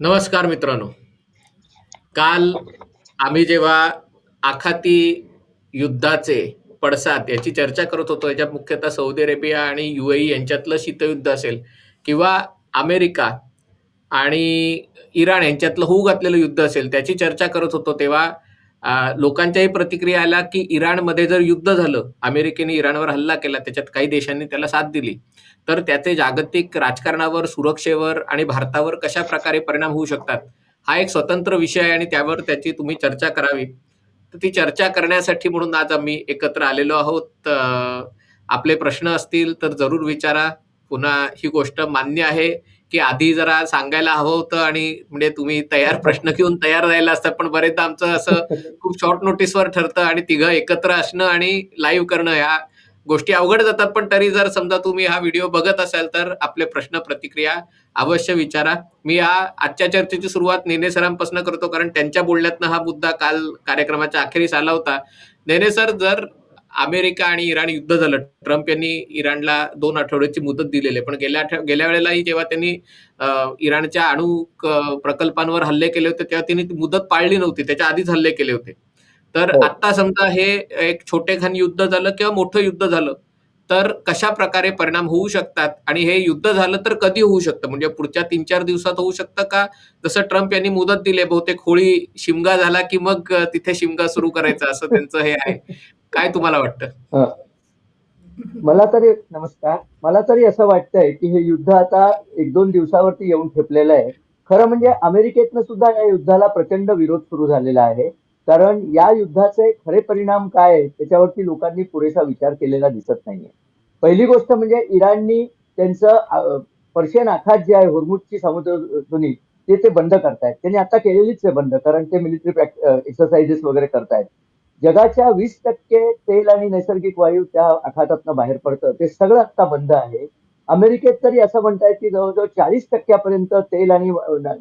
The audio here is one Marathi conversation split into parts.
नमस्कार मित्रांनो. काल आम्ही जेव्हा आखाती युद्धाचे पडसाद याची चर्चा करत होतो, याच्यात मुख्यतः सौदी अरेबिया आणि UAE यांच्यातलं शीतयुद्ध असेल किंवा अमेरिका आणि इराण यांच्यातलं होऊ घातलेलं युद्ध असेल, त्याची चर्चा करत होतो, तेव्हा लोकांच्याही प्रतिक्रिया आल्या, की इराणमध्ये जर युद्ध झालं, अमेरिकेने इराणवर हल्ला केला, त्याच्यात काही देशांनी त्याला साथ दिली, तर त्याचे जागतिक राजकारणावर, सुरक्षेवर आणि भारतावर कशाप्रकारे परिणाम होऊ शकतात, हा एक स्वतंत्र विषय आहे आणि त्यावर त्याची तुम्ही चर्चा करावी. तर ती चर्चा करण्यासाठी म्हणून आज आम्ही एकत्र आलेलो आहोत. आपले प्रश्न असतील तर जरूर विचारा. पुन्हा ही गोष्ट मान्य आहे, की आधी जरा सांगायला हवं होतं आणि म्हणजे तुम्ही तयार प्रश्न घेऊन तयार राहिला असता. पण बरेचदा आमचं असं खूप शॉर्ट नोटीसवर ठरतं आणि तिघं एकत्र असणं आणि लाईव्ह करणं ह्या गोष्टी अवघड जातात. पण तरी जर समजा तुम्ही हा व्हिडिओ बघत असाल, तर आपले प्रश्न, प्रतिक्रिया अवश्य विचारा. मी आजच्या चर्चेची सुरुवात नेने सरांपासून करतो, कारण त्यांच्या बोलण्यातनं हा मुद्दा काल कार्यक्रमाच्या अखेरीस आला होता. नेने सर, जर अमेरिका आणि इराण युद्ध झालं, ट्रम्प यांनी इराणला 2 आठवड्याची मुदत दिलेली आहे. पण गेल्या वेळेलाही जेव्हा त्यांनी इराणच्या प्रकल्पांवर हल्ले केले होते, तेव्हा त्यांनी ती मुदत पाळली नव्हती. त्याच्या आधीच हल्ले केले होते. तर हो. आता समजा हे एक छोटेखानी युद्ध झालं किंवा मोठं युद्ध झालं, तर कशाप्रकारे परिणाम होऊ शकतात आणि हे युद्ध झालं तर कधी होऊ शकतं? म्हणजे पुढच्या 3-4 दिवसात होऊ शकतं का? जसं ट्रम्प यांनी मुदत दिली बहुतेक होळी शिमगा झाला, की मग तिथे शिमगा सुरू करायचा असं त्यांचं हे आहे. काय तुम्हाला वाटतं? हं. नमस्कार. मला तरी असं वाटतंय, की हे युद्ध आता 1-2 दिवसावरती येऊन ठेपलेलं आहे. खरं म्हणजे अमेरिकेतनं सुद्धा या युद्धाला प्रचंड विरोध सुरू झालेला आहे. कारण या युद्धाचे खरे परिणाम काय आहेत, त्याच्यावरती लोकांनी पुरेसा विचार केलेला दिसत नाहीये. पहिली गोष्ट म्हणजे इराणनी त्यांचं पर्शियन आखात जे आहे, होर्मुझची सामुद्रधुनी ते बंद करतायत. त्यांनी आता केलेलीच आहे बंद, कारण ते मिलिटरी एक्सरसाइजेस वगैरे करतायत. जगाच्या 20% तेल आणि नैसर्गिक वायू त्या आखातातनं बाहेर पडतं. ते सगळं आता बंद आहे. अमेरिकेत तरी असं म्हणतायत, की जवळ-जवळ 40% तेल आणि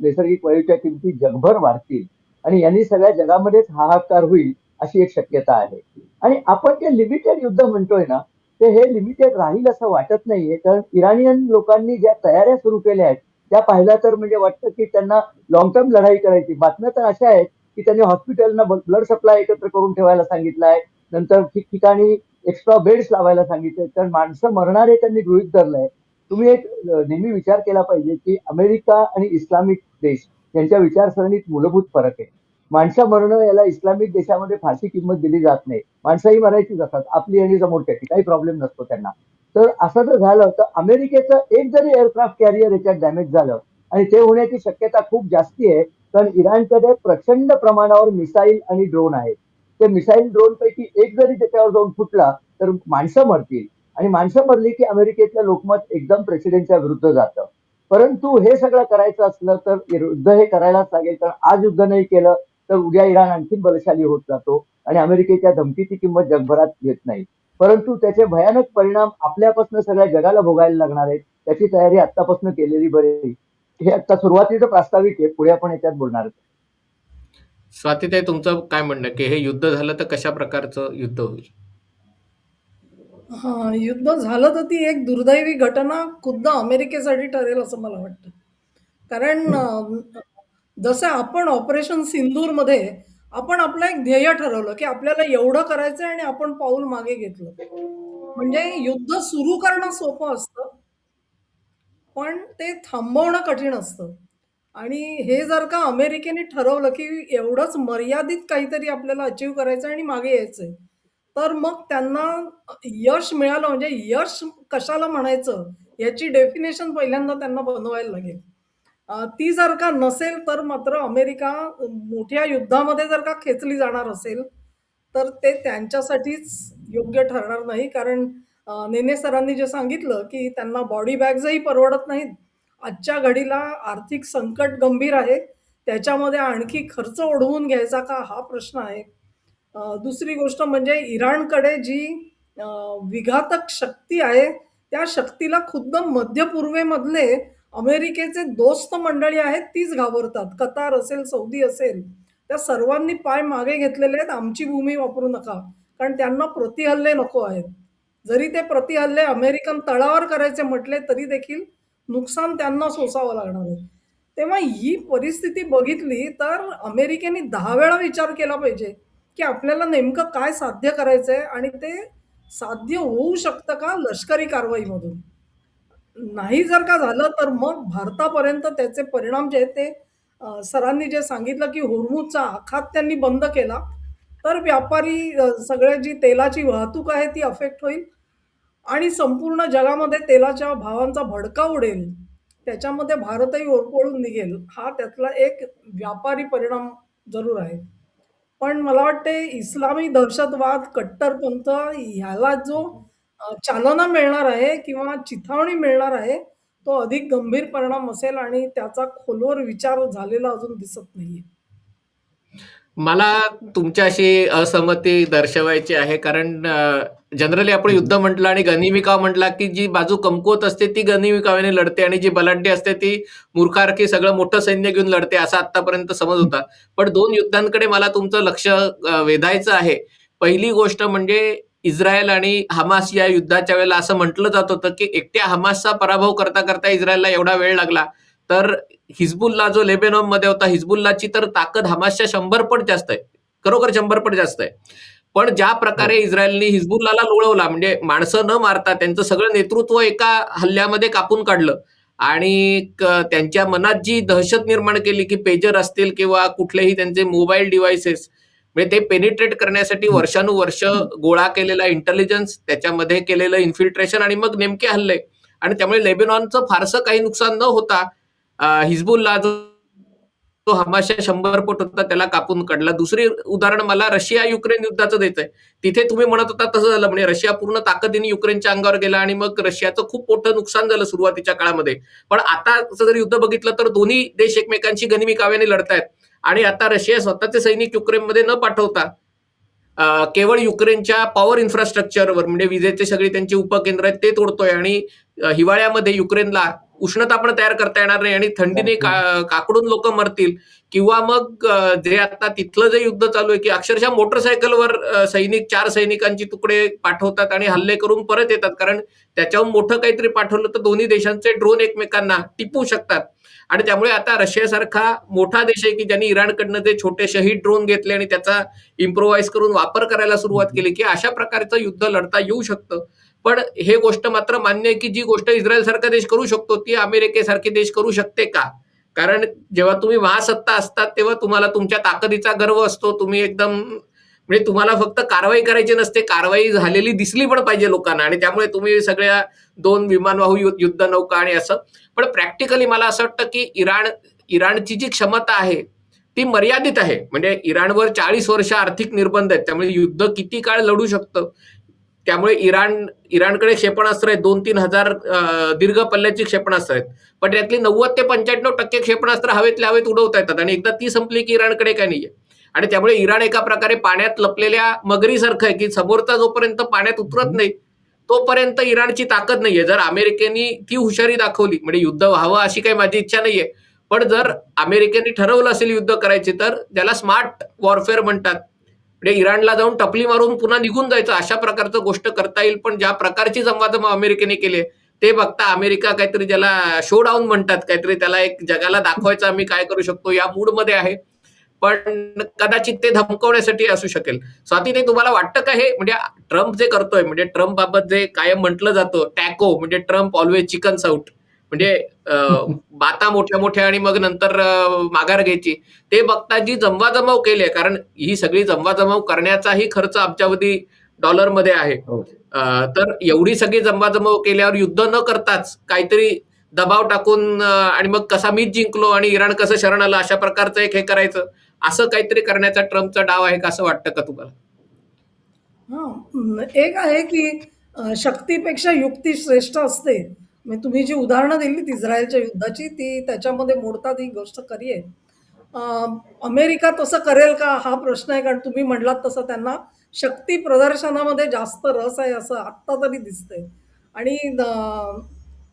नैसर्गिक वायूच्या किमती जगभर वाढतील आणि यांनी सगळ्या जगामध्येच हाहाकार होईल, अशी एक शक्यता आहे. आणि आपण जे लिमिटेड युद्ध म्हणतोय ना, ते हे लिमिटेड राहील असं वाटत नाहीये. कारण इराणियन लोकांनी ज्या तयाऱ्या सुरू केल्या आहेत, त्या पाहिल्या तर म्हणजे वाटतं, की त्यांना लाँग टर्म लढाई करायची. बातम्या तर अशा आहेत, की त्यांनी हॉस्पिटलना ब्लड सप्लाय एकत्र करून ठेवायला सांगितलाय. नंतर ठिकठिकाणी एक्स्ट्रा बेड्स लावायला सांगितले. कारण माणसं मरणारे त्यांनी गृहीत धरलंय. तुम्ही एक नेहमी विचार केला पाहिजे, की अमेरिका आणि इस्लामिक देश यांच्या विचारसरणीत मूलभूत फरक आहे. माणसं मरणं याला इस्लामिक देशामध्ये फारशी किंमत दिली जात नाही. माणसंही मरायचीच असतात. आपली आणि समोरच्याची काही प्रॉब्लेम नसतो त्यांना. तर असं जर झालं तर अमेरिकेचं एक जरी एअरक्राफ्ट कॅरियर याच्यात डॅमेज झालं आणि ते होण्याची शक्यता खूप जास्ती आहे. कारण इराणकडे प्रचंड प्रमाणावर मिसाईल आणि ड्रोन आहेत. ते मिसाईल ड्रोन पैकी एक जरी त्याच्यावर जाऊन फुटला तर माणसं मरतील आणि माणसं मरली की अमेरिकेतलं लोकमत एकदम प्रेसिडेंटच्या विरुद्ध जातं. परंतु हे सगळं करायचं असलं तर युद्ध हे करायलाच लागेल. कारण आज युद्ध नाही केलं तर उद्या इराण आणखीन बलशाली होत जातो आणि अमेरिकेच्या धमकीची किंमत जगभरात घेत नाही. परंतु त्याचे भयानक परिणाम आपल्यापासून सगळ्या जगाला भोगायला लागणार आहेत. त्याची तयारी आतापासून केलेली बरी. हे आता सुरुवातीचं प्रास्ताविक आहे. पुढे आपण याच्यात बोलणार आहोत. स्वातीताई, तुमचं काय म्हणणं आहे, की हे युद्ध झालं तर कशा प्रकारचं युद्ध होईल? हां, युद्ध झालं तर ती एक दुर्दैवी घटना खुद्द अमेरिकेसाठी ठरेल असं मला वाटतं. कारण जसं आपण ऑपरेशन सिंदूरमध्ये आपण आपलं एक ध्येय ठरवलं, की आपल्याला एवढं करायचंय आणि आपण पाऊल मागे घेतलं. म्हणजे युद्ध सुरू करणं सोपं असतं. पण ते थांबवणं कठीण असतं. आणि हे जर का अमेरिकेने ठरवलं, की एवढंच मर्यादित काहीतरी आपल्याला अचीव्ह करायचं आणि मागे यायचंय. तर मग त्यांना यश मिळालं म्हणजे यश कशाला म्हणायचं याची डेफिनेशन पहिल्यांदा त्यांना बनवायला लागेल. ती जर का नसेल तर मात्र अमेरिका मोठ्या युद्धामध्ये जर का खेचली जाणार असेल, तर ते त्यांच्यासाठीच योग्य ठरणार नाही. कारण नेने सरांनी जे सांगितलं, की त्यांना बॉडी बॅग्सही परवडत नाहीत. आजच्या घडीला आर्थिक संकट गंभीर आहे. त्याच्यामध्ये आणखी खर्च ओढवून घ्यायचा का हा प्रश्न आहे. दुसरी गोष्ट म्हणजे इराणकडे जी अ, विघातक शक्ती आहे, त्या शक्तीला खुद्द मध्य पूर्वेमधले अमेरिकेचे दोस्त मंडळी आहेत तीच घाबरतात. कतार असेल, सौदी असेल, त्या सर्वांनी पाय मागे घेतलेले आहेत, आमची भूमी वापरू नका. कारण त्यांना प्रतिहल्ले नको आहेत. जरी ते प्रतिहल्ले अमेरिकन तळावर करायचे म्हटले, तरी देखील नुकसान त्यांना सोसावं लागणार आहे. तेव्हा ही परिस्थिती बघितली तर अमेरिकेने 10 वेळा विचार केला पाहिजे, की आपल्याला नेमकं काय साध्य करायचंय आणि ते साध्य होऊ शकतं का लष्करी कारवाईमधून? नाही जर का झालं तर मग भारतापर्यंत त्याचे परिणाम जे आहेत ते सरांनी जे सांगितलं, की होर्मुझचा आखात त्यांनी बंद केला, तर व्यापारी सगळ्या जी तेलाची वाहतूक आहे ती अफेक्ट होईल आणि संपूर्ण जगामध्ये तेलाच्या भावांचा भडका उडेल. त्याच्यामध्ये भारतही होरपळून निघेल. हा त्यातला एक व्यापारी परिणाम जरूर आहे. पण मला वाटते इस्लामी दहशतवाद, कट्टरपंथ ह्याला जो चालना मिळणार आहे किंवा चिथावणी मिळणार आहे, तो अधिक गंभीर परिणाम असेल आणि त्याचा खोलवर विचार झालेला अजून दिसत नाहीये. मला तुमच्याशी असहमती दर्शवायची आहे कारण जनरली आपण युद्ध म्हटलं आणि गनिमिकाव म्हटला की जी बाजू कमकुवत असते ती गनिमिकावाने लढते आणि जी बलाढ्य असते ती मूर्खारकी सगळं मोठं सैन्य घेऊन लढते असा आतापर्यंत समज होता. पण दोन युद्धांकडे मला तुमचं लक्ष वेधायचं आहे. पहिली गोष्ट म्हणजे इस्रायल आणि हमास या युद्धाच्या वेळेला असं म्हटलं जात होतं की एकट्या हमासचा पराभव करता करता इस्रायलला एवढा वेळ लागला. तर हिजबुल्ला जो लेबेनॉनमध्ये होता, हिजबुल्लाची तर ताकद हमासच्या 100 पट जास्त आहे. खरोखर 100 पट जास्त आहे. पण ज्या प्रकारे हो. इस्रायलने हिजबुल्लाला लोळवला म्हणजे माणसं न मारता त्यांचं सगळं नेतृत्व एका हल्ल्यामध्ये कापून काढलं आणि त्यांच्या मनात जी दहशत निर्माण केली की पेजर असतील किंवा कुठलेही त्यांचे मोबाईल डिव्हाइसेस म्हणजे ते पेनिट्रेट करण्यासाठी हं. वर्षानुवर्ष गोळा केलेला इंटेलिजन्स, त्याच्यामध्ये केलेलं इन्फिल्ट्रेशन आणि मग नेमके हल्ले आणि त्यामुळे लेबेनॉनचं फारसं काही नुकसान न होता हिजबुल्ला जो तो हमासच्या 100 पट होता त्याला कापून काढला. दुसरी उदाहरण मला रशिया युक्रेन युद्धाचं द्यायचंय. तिथे तुम्ही म्हणत होता तसं झालं म्हणजे रशिया पूर्ण ताकदीने युक्रेनच्या अंगावर गेला आणि मग रशियाचं खूप मोठं नुकसान झालं सुरुवातीच्या काळामध्ये. पण आता जर युद्ध बघितलं तर दोन्ही देश एकमेकांशी गनिमी लढतायत आणि आता रशिया स्वतःचे सैनिक युक्रेनमध्ये न पाठवता केवळ युक्रेनच्या पॉवर इन्फ्रास्ट्रक्चरवर म्हणजे विजेचे सगळी त्यांची उपकेंद्र आहेत ते तोडतोय आणि हिवाळ्यामध्ये युक्रेनला उष्णता पण तयार करता येणार नाही आणि थंडीने काकडून लोक मरतील किंवा मग जे आता तिथलं जे युद्ध चालू आहे की अक्षरशः मोटरसायकलवर सैनिक 4 सैनिकांची तुकडे पाठवतात आणि हल्ले करून परत येतात कारण त्याच्याहून मोठं काहीतरी पाठवलं तर दोन्ही देशांचे ड्रोन एकमेकांना टिपू शकतात आणि त्यामुळे आता रशियासारखा मोठा देश आहे की ज्यांनी इराणकडनं जे छोटे शहीद ड्रोन घेतले आणि त्याचा इम्प्रोव्हाइज करून वापर करायला सुरुवात केली की अशा प्रकारचं युद्ध लढता येऊ शकतं. पण हे गोष्ट मात्र मान्य आहे की जी गोष्ट इस्रायल सारखा देश करू शकतो ती अमेरिकेसारखे देश करू शकते का? कारण जेव्हा तुम्ही महासत्ता असतात तेव्हा तुम्हाला तुमच्या ताकदीचा गर्व असतो. तुम्ही एकदम म्हणजे तुम्हाला फक्त कारवाई करायची नसते, कारवाई झालेली दिसली पण पाहिजे लोकांना आणि त्यामुळे तुम्ही सगळ्या 2 विमानवाहू युद्ध नौका आणि असं. पण प्रॅक्टिकली मला असं वाटतं की इराणची जी क्षमता आहे ती मर्यादित आहे. म्हणजे इराणवर 40 वर्ष आर्थिक निर्बंध आहेत. त्यामुळे युद्ध किती काळ लढू शकतं. त्यामुळे इराणकडे क्षेपणास्त्र आहेत 2-3 हजार दीर्घ पल्ल्याची क्षेपणास्त्र आहेत. पण त्यातली 90 ते 95% क्षेपणास्त्र हवेतल्या हवेत उडवता येतात आणि एकदा ती संपली की इराणकडे काही नाहीये. आणि त्यामुळे इराण एका प्रकारे पाण्यात लपलेल्या मगरीसारखं आहे की समोरचा जोपर्यंत पाण्यात उतरत नाही तोपर्यंत इराणची ताकद नाहीये. जर अमेरिकेने ती हुशारी दाखवली म्हणजे युद्ध व्हावं अशी काही माझी इच्छा नाहीये. पण जर अमेरिकेने ठरवलं असेल युद्ध करायचे तर त्याला स्मार्ट वॉरफेअर म्हणतात. म्हणजे इराणला जाऊन टपली मारून पुन्हा निघून जायचं अशा प्रकारचं गोष्ट करता येईल. पण ज्या प्रकारची जमवाजमव अमेरिकेने केली ते बघता अमेरिका काहीतरी ज्याला शोडाऊन म्हणतात काहीतरी त्याला एक जगाला दाखवायचं आम्ही काय करू शकतो या मूडमध्ये आहे. पण कदाचित ते धमकवण्यासाठी असू शकेल. स्वातीताई तुम्हाला वाटतं का हे म्हणजे ट्रम्प जे करतोय म्हणजे ट्रम्प बाबत जे कायम म्हटलं जातं टॅको म्हणजे ट्रम्प ऑलवेज चिकन्स आउट म्हणजे बाता मोठ्या मोठ्या आणि मग नंतर माघार घ्यायची. ते बघता जी जमवाजमव केली आहे कारण ही सगळी जमवाजमव करण्याचाही खर्च अब्जावधी डॉलरमध्ये आहे. हो. तर एवढी सगळी जमवाजमव केल्यावर युद्ध न करताच काहीतरी दबाव टाकून आणि मग कसा मीच जिंकलो आणि इराण कसं शरण आलं अशा प्रकारचं एक हे करायचं असं काहीतरी करण्याचा ट्रम्पचा डाव आहे का असं वाटतं का तुम्हाला? हां, एक आहे की शक्तीपेक्षा युक्ती श्रेष्ठ असते. म्हणजे तुम्ही जी उदाहरणं दिलीत इस्रायलच्या युद्धाची ती त्याच्यामध्ये मोडतात ही गोष्ट खरी आहे. अ, अमेरिका तसं करेल का हा प्रश्न आहे कारण तुम्ही म्हटलात तसं त्यांना शक्ती प्रदर्शनामध्ये जास्त रस आहे असं आत्ता तरी दिसतंय आणि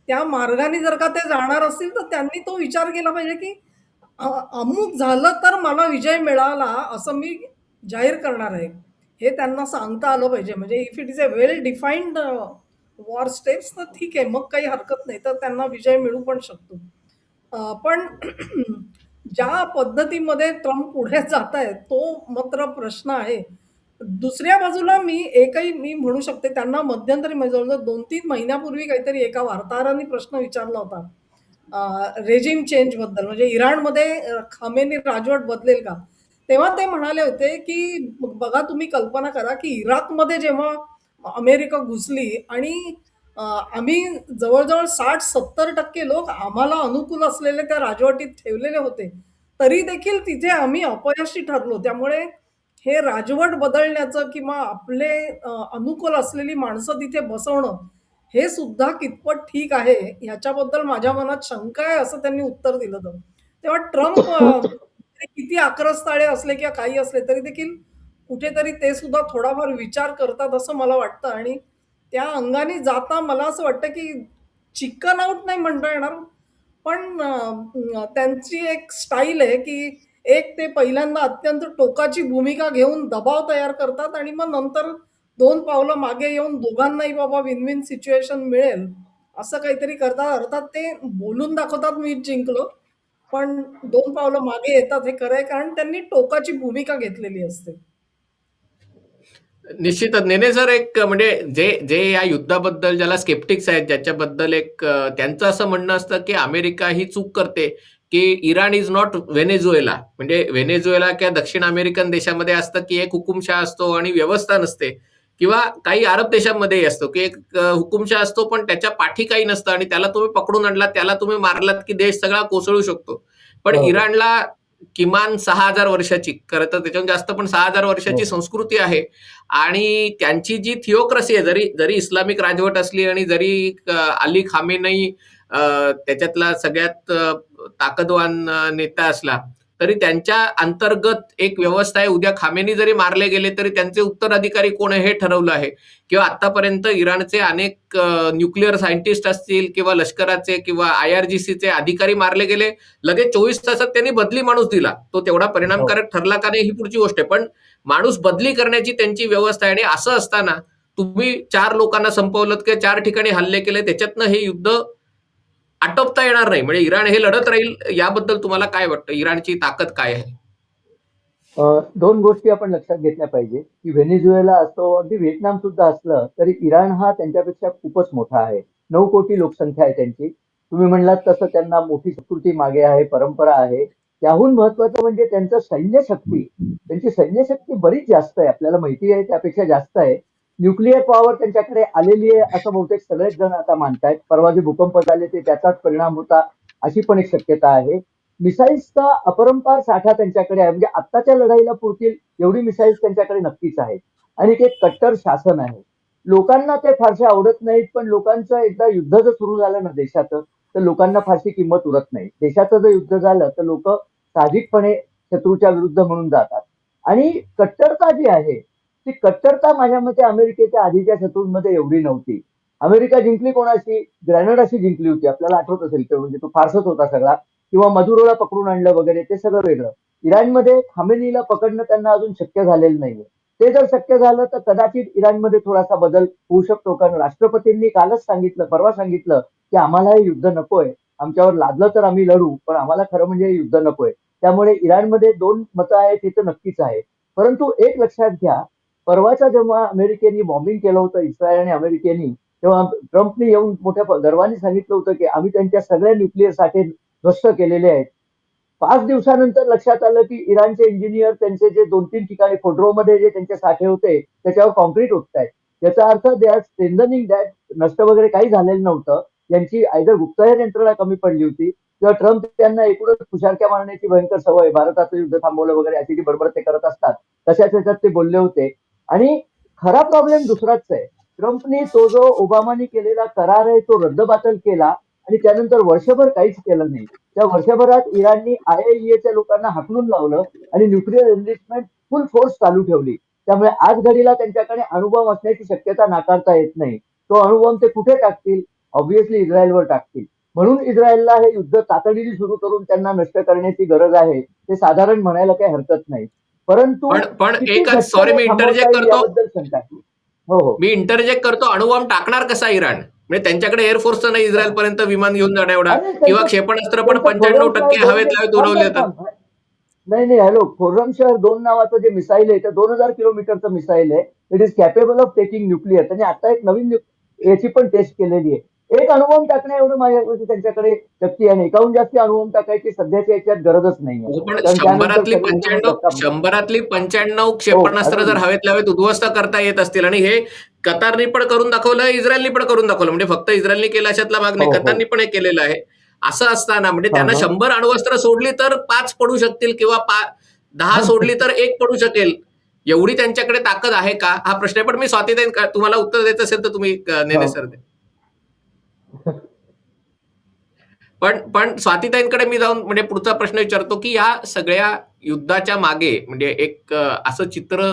त्या मार्गाने जर का ते जाणार असतील तर त्यांनी तो विचार केला पाहिजे की अ, अमुक झालं तर मला विजय मिळाला असं मी जाहीर करणार आहे. हे त्यांना सांगता आलं पाहिजे. म्हणजे if it is a well defined war steps तर ठीक आहे, मग काही हरकत नाही. तर त्यांना विजय मिळू पण शकतो. पण ज्या पद्धतीमध्ये ट्रम्प पुढे जात आहे तो मात्र प्रश्न आहे. दुसऱ्या बाजूला मी म्हणू शकते त्यांना मध्यंतरी म्हणजे जवळ-जवळ 2-3 महिन्यापूर्वी काहीतरी एका वार्ताहराने प्रश्न विचारला होता. रेजिम चेंजबद्दल म्हणजे इराणमध्ये खामेनी राजवट बदलेल का? तेव्हा ते म्हणाले होते, की बघा तुम्ही कल्पना करा, की इराकमध्ये जेव्हा अमेरिका घुसली आणि अ, आम्ही जवळ-जवळ 60-70% लोक आम्हाला अनुकूल असलेले त्या राजवटीत ठेवलेले होते. तरी देखील तिथे आम्ही अपयशी ठरलो. त्यामुळे हे राजवट बदलण्याचं किंवा आपले अनुकूल असलेली माणसं तिथे बसवणं, हे सुद्धा कितपत ठीक आहे, ह्याच्याबद्दल माझ्या मनात शंका आहे, असं त्यांनी उत्तर दिलं होतं. तेव्हा ट्रम्प ते किती आक्रस्ताळे असले किंवा काही असले तरी देखील कुठेतरी ते सुद्धा थोडाफार विचार करतात असं मला वाटतं आणि त्या अंगाने जाता मला असं वाटतं, की चिकन आउट नाही म्हणता येणार, पण त्यांची एक स्टाईल आहे, की एक ते पहिल्यांदा अत्यंत टोकाची भूमिका घेऊन दबाव तयार करतात आणि मग नंतर 2 पावलं मागे येऊन दोघांनाही बाबा विन-विन सिच्युएशन मिळेल, असं काहीतरी करतात. अर्थात ते बोलून दाखवतात मीच जिंकलो, पण 2 पावलं मागे येतात हे खरं आहे, कारण त्यांनी टोकाची भूमिका घेतलेली असते. निश्चितच. नेने सर, एक म्हणजे जे जे या युद्धाबद्दल ज्याला स्केप्टिक्स आहेत, ज्याच्याबद्दल त्यांचं असं म्हणणं असतं, की अमेरिका ही चूक करते, की इराण इज नॉट व्हेनेझुएला. म्हणजे व्हेनेझुएला किंवा दक्षिण अमेरिकन देशामध्ये असतं, की एक हुकुमशाह असतो आणि व्यवस्था नसते. किंवा काही अरब देशांमध्येही असतो, की एक हुकुमशाह असतो, पण त्याच्या पाठी काही नसतं आणि त्याला तुम्ही पकडून आणलात, त्याला तुम्ही मारलात, की देश सगळा कोसळू शकतो. पण बरोबर. इराणला किमान 6,000 वर्षाची, खरं तर त्याच्याहून जास्त, पण 6,000 हो, वर्षाची हो. संस्कृती आहे. आणि त्यांची जी थिओक्रसी आहे, जरी जरी इस्लामिक राजवट असली आणि जरी अली खामेनेई त्याच्यातला सगळ्यात ताकदवान नेता असला, तरी त्यांच्या अंतर्गत एक व्यवस्था आहे. उद्या खामेनी जरी मारले गेले तरी त्यांचे उत्तराधिकारी कोण आहे हे ठरवलं आहे. किंवा आतापर्यंत इराणचे अनेक न्यूक्लिअर सायंटिस्ट असतील किंवा लष्कराचे किंवा IRGCचे अधिकारी मारले गेले. लगेच 24 तासात त्यांनी बदली माणूस दिला. तो तेवढा हो. परिणामकारक ठरला का नाही ही पुढची गोष्ट आहे. पण माणूस बदली करण्याची त्यांची व्यवस्था आहे. आणि असं असताना तुम्ही 4 लोकांना संपवलत किंवा 4 ठिकाणी हल्ले केले, त्याच्यातनं हे युद्ध आटोपता येणार नाही. म्हणजे इराण हे लढत राहील. याबद्दल तुम्हाला काय वाटतं? इराणची ताकद काय आहे? 2 गोष्टी आपण लक्षात घेतल्या पाहिजे, की व्हेनेझुएला असो, अगदी व्हिएतनाम सुद्धा असलं, तरी इराण हा त्यांच्यापेक्षा खूपच मोठा आहे. 9 कोटी लोकसंख्या आहे त्यांची. तुम्ही म्हणलात तसं त्यांना मोठी संस्कृती मागे आहे, परंपरा आहे. त्याहून महत्त्वाचं म्हणजे त्यांची सैन्यशक्ती बरीच जास्त आहे. आपल्याला माहिती आहे त्यापेक्षा जास्त आहे. न्यूक्लिअर पॉवर त्यांच्याकडे आलेली आहे, असं बहुतेक सगळेच जण आता मानतायत. परवा जे भूकंप झाले ते त्याचाच परिणाम होता, अशी पण एक शक्यता आहे. मिसाईल्सचा अपरंपार साठा त्यांच्याकडे आहे. म्हणजे आत्ताच्या लढाईला पुरतील एवढी मिसाईल्स त्यांच्याकडे नक्कीच आहेत. आणि ते कट्टर शासन आहे. लोकांना ते फारसे आवडत नाहीत, पण लोकांचं एकदा युद्ध जर सुरू झालं ना देशाचं, तर लोकांना फारशी किंमत उरत नाही. देशाचं जर युद्ध झालं, तर लोकं साहजिकपणे शत्रूच्या विरुद्ध म्हणून जातात. आणि कट्टरता जी आहे, ती कट्टरता माझ्या मते अमेरिकेच्या आधीच्या शत्रूंमध्ये एवढी नव्हती. अमेरिका जिंकली कोणाशी? ग्रॅनडाशी जिंकली होती. आपल्याला आठवत असेल ते, म्हणजे तो फारसच होता सगळा. किंवा मदुरोला पकडून आणलं वगैरे ते सगळं वेगळं. इराणमध्ये खामेनीला पकडणं त्यांना अजून शक्य झालेलं नाहीये. ते जर शक्य झालं तर कदाचित इराणमध्ये थोडासा बदल होऊ शकतो. कारण राष्ट्रपतींनी कालच सांगितलं, परवा सांगितलं, की आम्हाला हे युद्ध नकोय. आमच्यावर लादलं तर आम्ही लढू, पण आम्हाला खरं म्हणजे हे युद्ध नकोय. त्यामुळे इराणमध्ये 2 मतं आहेत हे तर नक्कीच आहे. परंतु एक लक्षात घ्या, परवाच्या जेव्हा अमेरिकेने बॉम्बिंग केलं होतं इस्रायल आणि अमेरिकेनी, तेव्हा ट्रम्पने येऊन मोठ्या गर्वाने सांगितलं होतं, की आम्ही त्यांच्या सगळ्या न्यूक्लिअर साठे ध्वस्त केलेले आहेत. 5 दिवसानंतर लक्षात आलं, की इराणचे इंजिनियर त्यांचे जे 2-3 ठिकाणी फोड्रोमध्ये जे त्यांचे साठे होते, त्याच्यावर काँक्रीट ओततायत. याचा अर्थ दे आर स्ट्रेंथनिंग दॅट. नष्ट वगैरे काही झालेलं नव्हतं. यांची आयदर गुप्तहेर यंत्रणा कमी पडली होती किंवा ट्रम्प त्यांना एकूणच फुशारक्या मारण्याची भयंकर सवय, भारताचं युद्ध थांबवलं वगैरे अशी जी बडबड ते करत असतात, तशाच ह्याच्यात ते बोलले होते. आणि खरा प्रॉब्लेम दुसराच आहे. ट्रम्पनी तो जो ओबामानी केलेला करार आहे, तो रद्दबातल केला आणि त्यानंतर वर्षभर काहीच केलं नाही. त्या वर्षभरात इराणनी IAEAच्या लोकांना हाकलून लावलं आणि न्यूक्लिअर एनरिचमेंट फुल फोर्स चालू ठेवली. त्यामुळे आज घडीला त्यांच्याकडे अणुबॉम्ब असण्याची शक्यता नाकारता येत नाही. तो अणुबॉम्ब ते कुठे टाकतील? ऑब्व्हियसली इस्रायलवर टाकतील. म्हणून इस्रायलला हे युद्ध तातडीने सुरू करून त्यांना नष्ट करण्याची गरज आहे. ते साधारण म्हणायला काही हरकत नाही. परंतु पण पण किती एकच, सॉरी झटपट मी थांबवता इंटरजेक्ट येईल करतो. याबद्दल शंका आहे. हो, हो. मी इंटरजेक्ट करतो. अणुबॉम्ब टाकणार कसा इराण? म्हणजे त्यांच्याकडे एअरफोर्सचं नाही इस्रायल पर्यंत विमान घेऊन जाणं एवढा, अरे किंवा त्यांचं क्षेपणास्त्र पण त्यांचं 95% हवेत लावेत थांब उडवले थांब जातात. थांब नाही नाही हॅलो, खुर्रमशहर 2 नावाचं जे मिसाईल आहे ते 2000 किलोमीटरचं मिसाईल आहे. It is capable of taking nuclear. त्यांनी आता एक नवीन याची पण टेस्ट केलेली आहे. एक अणुबॉम्ब टाकण्या एवढं माझ्याकडे त्यांच्याकडे शक्ती आहे. एकाहून जास्त अणुबॉम्ब टाकायची सध्याच्या याच्यात गरजच नाहीये. हो, पण कारण त्यानंतर शंभरातली सगळे म्हणजे मग 95 धक्का. 95 हो क्षेपणास्त्र जर अजून. हवेत लावेत उद्ध्वस्त करता येत असतील, आणि हे कतारने पण करून दाखवलं, इस्रायलने पण करून दाखवलं, म्हणजे फक्त इस्रायलने केला अशातला भाग नाही, हो हो. कतारने पण हे केलेलं आहे. असं असताना म्हणजे हा त्यांना हा 100 अण्वस्त्र सोडली तर 5 पडू शकतील, किंवा 10 सोडली तर 1 पडू शकेल. एवढी त्यांच्याकडे ताकद आहे का, हा प्रश्न आहे. पण मी स्वातीताईं, तुम्हाला उत्तर द्यायचं असेल तर तुम्ही नेने हा. सर द्या. पण स्वातीताईंकडे मी जाऊन म्हणजे पुढचा प्रश्न विचारतो, की या सगळ्या युद्धाच्या मागे म्हणजे एक असं चित्र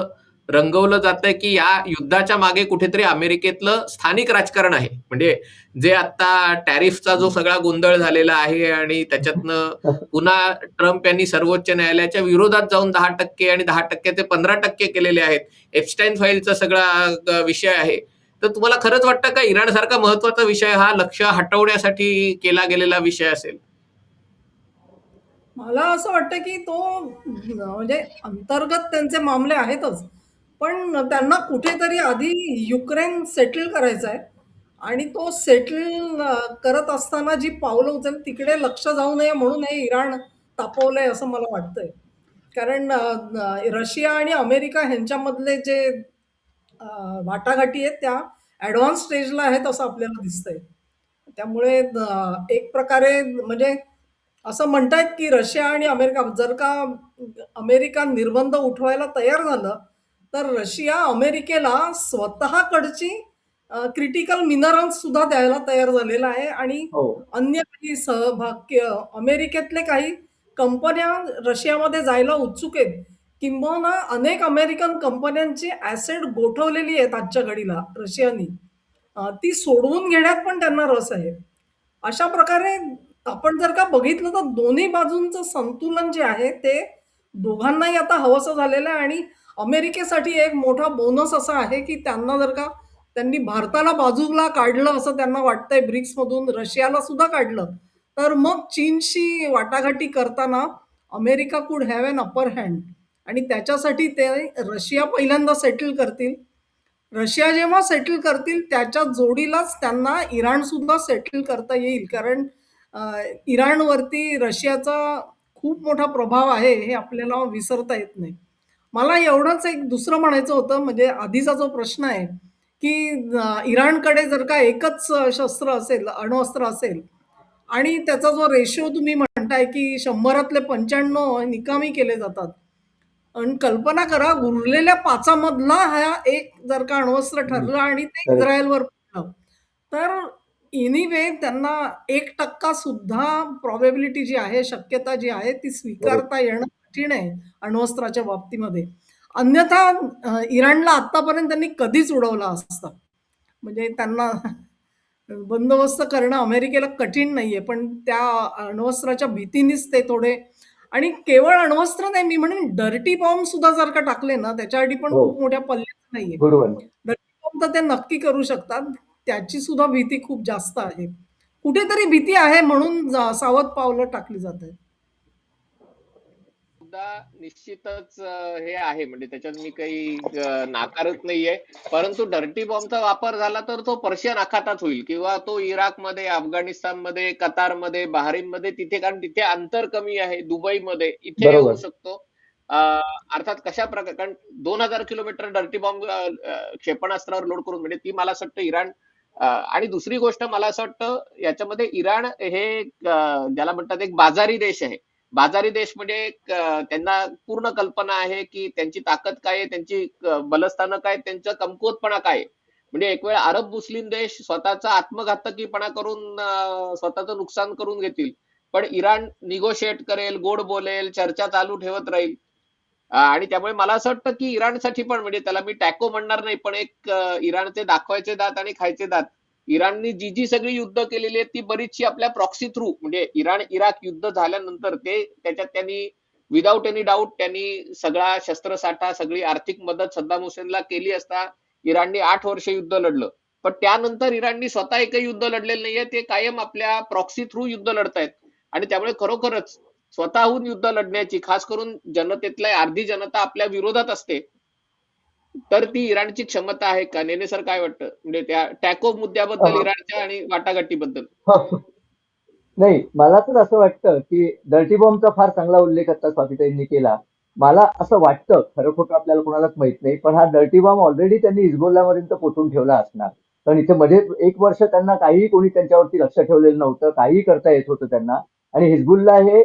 रंगवलं जातंय, की या युद्धाच्या मागे कुठेतरी अमेरिकेतलं स्थानिक राजकारण आहे. म्हणजे जे आता टॅरिफचा जो सगळा गोंधळ झालेला आहे, आणि त्याच्यातनं पुन्हा ट्रम्प यांनी सर्वोच्च न्यायालयाच्या विरोधात जाऊन 10% आणि 10% ते 15% केलेले आहेत. एप्स्टाईन फाईलचा सगळा विषय आहे. तर तुम्हाला खरंच वाटतं का इराण सारखा महत्वाचा विषय हा लक्ष हटवण्यासाठी केला गेलेला विषय असेल? मला असं वाटतं की तो म्हणजे अंतर्गत त्यांचे मामले आहेतच. पण त्यांना कुठेतरी आधी युक्रेन सेटल करायचा आहे आणि तो सेटल करत असताना जी पावलं उचलेल तिकडे लक्ष जाऊ नये म्हणून हे इराण तापवलंय असं मला वाटतंय. कारण रशिया आणि अमेरिका ह्यांच्यामधले जे वाटाघाटी आहेत त्या ॲडव्हान्स स्टेजला आहेत असं आपल्याला दिसतंय. त्यामुळे एक प्रकारे म्हणजे असं म्हणतायत की रशिया आणि अमेरिका जर का अमेरिका निर्बंध उठवायला तयार झालं, तर रशिया अमेरिकेला स्वतःकडची क्रिटिकल मिनरल्स सुद्धा द्यायला तयार झालेला आहे आणि हो अन्य काही अमेरिकेतले काही कंपन्या रशियामध्ये जायला उत्सुक आहेत. किंबहुना अनेक अमेरिकन कंपन्यांची ॲसेट गोठवलेली आहेत आजच्या घडीला रशियानी. ती सोडवून घेण्यात पण त्यांना रस आहे. अशा प्रकारे आपण जर का बघितलं तर दोन्ही बाजूंचं संतुलन जे आहे ते दोघांनाही आता हवंसं झालेलं आहे आणि अमेरिकेसाठी एक मोठा बोनस असा आहे, की त्यांना जर का त्यांनी भारताला बाजूला काढलं असं त्यांना वाटतंय ब्रिक्समधून, रशियाला सुद्धा काढलं, तर मग चीनशी वाटाघाटी करताना अमेरिका कुड हॅव एन अपर हँड आणि त्याच्यासाठी ते रशिया पहिल्यांदा सेटल करतील. रशिया जेव्हा सेटल करतील त्याच्या जोडीलाच त्यांना इराण सुद्धा सेटल करता येईल. कारण अ, इराणवरती रशियाचा खूप मोठा प्रभाव आहे हे आपल्याला विसरता येत नाही. मला एवढंच एक दुसरं म्हणायचं होतं म्हणजे आधीचा जो प्रश्न आहे, की इराणकडे जर का एकच शस्त्र असेल, अण्वस्त्र असेल आणि त्याचा जो रेशिओ तुम्ही म्हणताय, की 100तले 95 निकामी केले जातात. आणि कल्पना करा उरलेल्या 5 मधला हा एक जर का अण्वस्त्र ठरलं आणि ते करेक्ट. इस्रायलवर पडलं, तर एनिवे त्यांना 1% सुद्धा प्रोबॅबिलिटी जी आहे, शक्यता जी आहे ती बरोबर. स्वीकारता येणं कठीण आहे अण्वस्त्राच्या बाबतीमध्ये. अन्यथा इराणला आत्तापर्यंत त्यांनी कधीच उडवला असता. म्हणजे त्यांना बंदोबस्त करणं अमेरिकेला कठीण नाहीये. पण त्या अण्वस्त्राच्या भीतीनेच ते थोडे आणि केवळ अण्वस्त्र नाही मी म्हणेन डर्टी बॉम्ब सुद्धा जर का टाकले ना, त्याच्यासाठी पण हो खूप मोठ्या पल्ल्याचं नाहीये. Good one. डर्टी बॉम्ब तर ते नक्की करू शकतात. त्याची सुद्धा भीती खूप जास्त आहे. कुठेतरी भीती आहे म्हणून सावध पावलं टाकली जातायत. सुद्धा निश्चितच हे आहे, म्हणजे त्याच्यात मी काही नाकारत नाहीये. परंतु डर्टी बॉम्बचा वापर झाला तर तो पर्शियन आखातात होईल, किंवा तो इराकमध्ये, अफगाणिस्तानमध्ये, कतारमध्ये, बहारीनमध्ये, तिथे, कारण तिथे अंतर कमी आहे, दुबईमध्ये इथे होऊ बरोबर. शकतो. अर्थात कशा प्रकारे, कारण 2000 किलोमीटर डर्टी बॉम्ब क्षेपणास्त्रावर लोड करून, म्हणजे ती मला असं वाटतं इराण. आणि दुसरी गोष्ट मला असं वाटतं याच्यामध्ये इराण हे ज्याला म्हणतात एक बाजारी देश आहे. बाजारी देश म्हणजे त्यांना पूर्ण कल्पना आहे की त्यांची ताकद काय आहे, त्यांची बलस्थानं काय, त्यांचा कमकुवतपणा काय आहे. म्हणजे एक वेळ अरब मुस्लिम देश स्वतःचा आत्मघातकीपणा करून स्वतःचं नुकसान करून घेतील. पण इराण निगोशिएट करेल, गोड बोलेल, चर्चा चालू ठेवत राहील. आणि त्यामुळे मला असं वाटतं की इराणसाठी पण, म्हणजे त्याला मी टॅको म्हणणार नाही, पण एक इराणचे दाखवायचे दात आणि खायचे दात. इराणनी जी जी सगळी युद्ध केलेली आहेत ती बरीचशी आपल्या प्रॉक्सी थ्रू, म्हणजे इराण इराक युद्ध झाल्यानंतर त्याच्यात त्यांनी विदाऊट एनी डाऊट त्यांनी सगळा शस्त्रसाठा, सगळी आर्थिक मदत सद्दाम हुसेनला केली असता इराणनी 8 वर्ष युद्ध लढलं. पण त्यानंतर इराणनी स्वतः एकही युद्ध लढलेलं नाहीये. ते कायम आपल्या प्रॉक्सी थ्रू युद्ध लढतायत आणि त्यामुळे खरोखरच स्वतःहून युद्ध लढण्याची, खास करून जनतेतल्या अर्धी जनता आपल्या विरोधात असते, तर ती इराणची क्षमता आहे का? नेने सर काय वाटतं? म्हणजे त्या टॅको मुद्द्याबद्दल, अ, इराणच्या आणि वाटाघाटीबद्दल? नाही, मला तर असं वाटतं की डर्टी बॉम्बचा फार चांगला उल्लेख आता स्वातीताईंनी केला. मला असं वाटतं, खरं खोटं आपल्याला कोणालाच माहित नाही, पण हा डर्टी बॉम्ब ऑलरेडी त्यांनी हिजबुल्लापर्यंत पोहोचून ठेवला असणार. कारण इथे मध्ये 1 वर्ष त्यांना काहीही कोणी त्यांच्यावरती लक्ष ठेवलेलं नव्हतं, काहीही करता येत होतं त्यांना. आणि हिजबुल्ला हे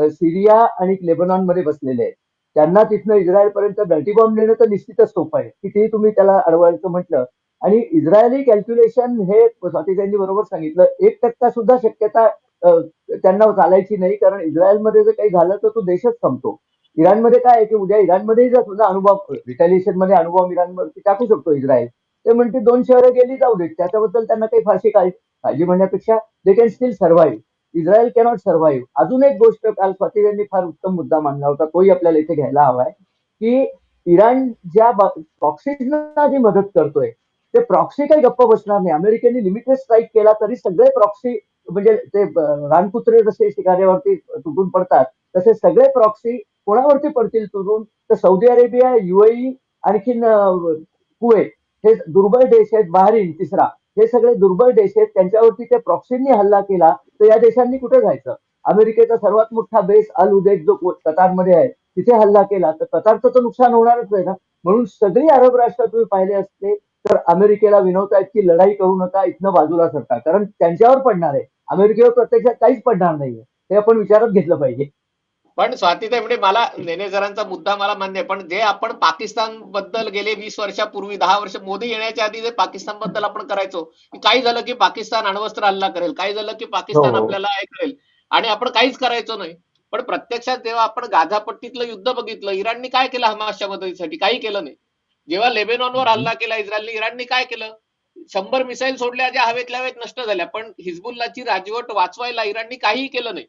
सिरिया आणि लेबनॉनमध्ये बसलेले आहेत. त्यांना तिथनं इस्रायलपर्यंत डर्टी बॉम्ब नेणं तर निश्चितच सोपं आहे. कितीही तुम्ही त्याला अडवायचं म्हटलं. आणि इस्रायली कॅल्क्युलेशन हे स्वातीताईंनी बरोबर सांगितलं, 1% सुद्धा शक्यता त्यांना चालायची नाही, कारण इस्रायलमध्ये जर काही झालं तर तो देशच संपतो. इराणमध्ये काय आहे की उद्या इराणमध्येही जर सुद्धा अणुबॉम्ब रिटॅलिएशन मध्ये अणुबॉम्ब इराणवरती टाकू शकतो इस्रायल. ते म्हणते 2 शहरं गेली जाऊ देत, त्याच्याबद्दल त्यांना काही फारशी काळजी म्हणण्यापेक्षा they can still survive. Israel cannot survive. अजून एक गोष्ट काल स्वाती यांनी फार उत्तम मुद्दा मांडला होता, तोही आपल्याला इथे घ्यायला हवाय, की इराण ज्या प्रॉक्सीजना जी मदत करतोय, ते प्रॉक्सी काही गप्प बसणार नाही. अमेरिकेने लिमिटेड स्ट्राईक केला तरी सगळे प्रॉक्सी, म्हणजे ते रानकुत्रे जसे शिकाऱ्यावरती तुटून पडतात, तसे सगळे प्रॉक्सी कोणावरती पडतील तुटून? तर सौदी अरेबिया, युएई, आणखीन कुवेत, हे दुर्बळ देश आहेत. बहारीन तिसरा, हे सगळे दुर्बळ देश आहेत. त्यांच्यावरती त्या प्रॉक्सींनी हल्ला केला तर या देशांनी कुठे जायचं? अमेरिकेचा सर्वात मोठा बेस अल उदेद जो कतारमध्ये आहे, तिथे हल्ला केला तर कतारचं तर नुकसान होणारच आहे ना. म्हणून सगळी अरब राष्ट्र तुम्ही पाहिले असते तर अमेरिकेला विनवतायत की लढाई करू नका, इथनं बाजूला सरका, कारण त्यांच्यावर पडणार आहे. अमेरिकेवर प्रत्यक्षात काहीच पडणार नाहीये, हे आपण विचारात घेतलं पाहिजे. पण स्वातीताई, म्हणजे मला नेने सरांचा मुद्दा मला मान्य आहे, पण जे आपण पाकिस्तान बद्दल गेले 20 वर्षापूर्वी, 10 वर्ष मोदी येण्याच्या आधी जे पाकिस्तान बद्दल आपण करायचो, की काही झालं की पाकिस्तान अण्वस्त्र हल्ला करेल, काही झालं की हो पाकिस्तान हो. आपल्याला हे करेल, आणि आपण काहीच करायचो नाही. पण प्रत्यक्षात जेव्हा आपण गाझापट्टीतलं युद्ध बघितलं, इराणनी काय केलं हमासच्या मदतीसाठी? काही केलं नाही. जेव्हा लेबेनॉनवर हम्म. हल्ला केला इस्रायलने, इराणनी काय केलं? 100 मिसाईल सोडल्या, ज्या हवेतल्या हवेत नष्ट झाल्या. पण हिजबुल्लाची राजवट वाचवायला इराणनी काहीही केलं नाही.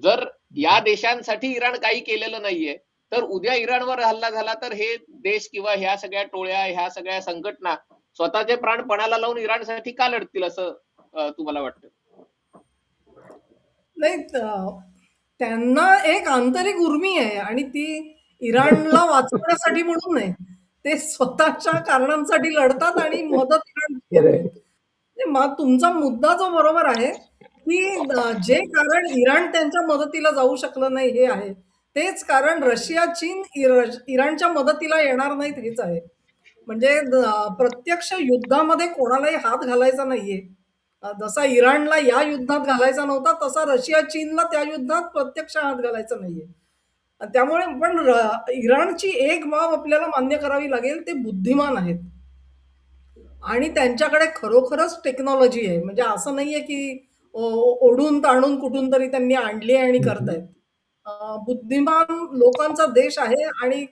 जर या देशांसाठी इराण काही केलेलं नाहीये, तर उद्या इराणवर हल्ला झाला तर हे देश किंवा ह्या सगळ्या टोळ्या, ह्या सगळ्या संघटना स्वतःचे प्राण पणाला लावून इराणसाठी का लढतील, असं तुम्हाला वाटतं? नाही, त्यांना एक आंतरिक उर्मी आहे आणि ती इराणला वाचवण्यासाठी म्हणून नाही. ते स्वतःच्या कारणांसाठी लढतात आणि मदत इराण घेते. खरंय. म्हणजे तुमचा मुद्दा जो बरोबर आहे, की जे कारण इराण त्यांच्या मदतीला जाऊ शकलं नाही हे आहे. तेच कारण रशिया, चीन इराणच्या मदतीला येणार नाहीत हेच आहे. म्हणजे प्रत्यक्ष युद्धामध्ये कोणालाही हात घालायचा नाहीये. जसा इराणला या युद्धात घालायचा नव्हता, तसा रशिया, चीनला त्या युद्धात प्रत्यक्ष हात घालायचा नाहीये. त्यामुळे पण इराणची एक बाब आपल्याला मान्य करावी लागेल, ते बुद्धिमान आहेत. आणि त्यांच्याकडे खरोखरच टेक्नॉलॉजी आहे. म्हणजे असं नाहीये, की ओढून-ताणून कुठून तरी त्यांनी आणली आहे आणि हम्म. करतायत. बुद्धिमान लोकांचा देश आहे आणि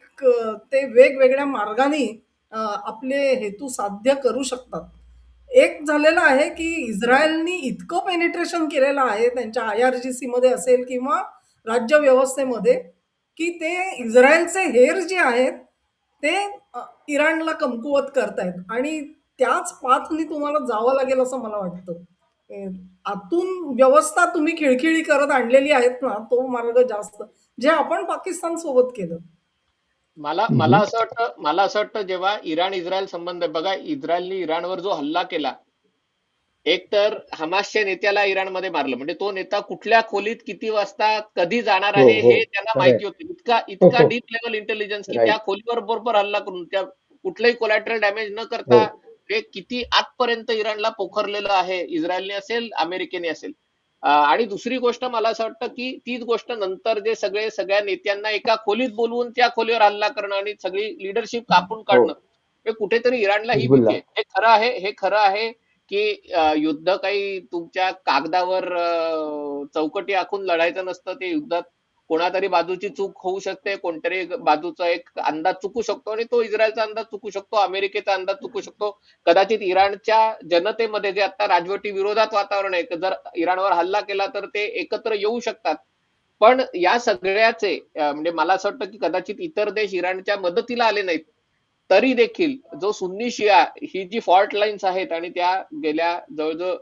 ते वेगवेगळ्या मार्गाने आपले हेतू साध्य करू शकतात. एक झालेलं आहे, की इस्रायलनी इतकं पेनिट्रेशन केलेलं आहे त्यांच्या IRGCमध्ये असेल किंवा राज्य व्यवस्थेमध्ये, की ते इस्रायलचे हेर जे आहेत, ते इराणला कमकुवत करतायत आणि त्याच पाथनी तुम्हाला जावं लागेल असं मला वाटतं. अ, आतून व्यवस्था तुम्ही खिळखिळी करत आणलेली आहेत ना, तो मार्ग जास्त, जे आपण पाकिस्तान सोबत केलं. मला मला हम्म. असं वाटतं मला असं वाटतं जेव्हा इराण इस्रायल संबंध आहे, बघा इस्रायलने इराणवर जो हल्ला केला, एक तर हमासच्या नेत्याला इराणमध्ये मारलं, म्हणजे तो नेता कुठल्या खोलीत किती वाजता कधी जाणार हो आहे हो. हे त्यांना खरंय. माहिती होतं. इतका हो इतका हो. डीप लेवल इंटेलिजन्स, की त्या राईट. खोलीवर बरोबर हल्ला करून त्या कुठलंही कोलॅटरल डॅमेज न हो. करता ते किती आतपर्यंत इराणला पोखरलेलं आहे, इस्रायलने असेल, अमेरिकेने असेल. आणि दुसरी गोष्ट मला असं वाटतं, की तीच गोष्ट नंतर जे सगळ्या नेत्यांना एका खोलीत बोलवून त्या खोलीवर हल्ला करणं आणि सगळी लीडरशिप कापून हो. काढणं, हे कुठेतरी इराणला ही भीती हिजबुल्ला. आहे. हे खरं आहे, की युद्ध काही तुमच्या कागदावर चौकटी आखून लढायचं नसतं. ते युद्धात कोणातरी बाजूची चूक होऊ शकते, कोणतरी बाजूचा एक अंदाज चुकू शकतो आणि तो इस्रायलचा अंदाज चुकू शकतो, अमेरिकेचा अंदाज चुकू शकतो. कदाचित इराणच्या जनतेमध्ये जे आता राजवटी विरोधात वातावरण आहे, जर इराणवर हल्ला केला तर ते एकत्र येऊ शकतात. पण या सगळ्याचे म्हणजे मला असं वाटतं, की कदाचित इतर देश इराणच्या मदतीला आले नाहीत. तरी देखील जो सुन्नी शिया ही जी फॉल्ट लाईन्स आहेत आणि त्या गेल्या जवळजवळ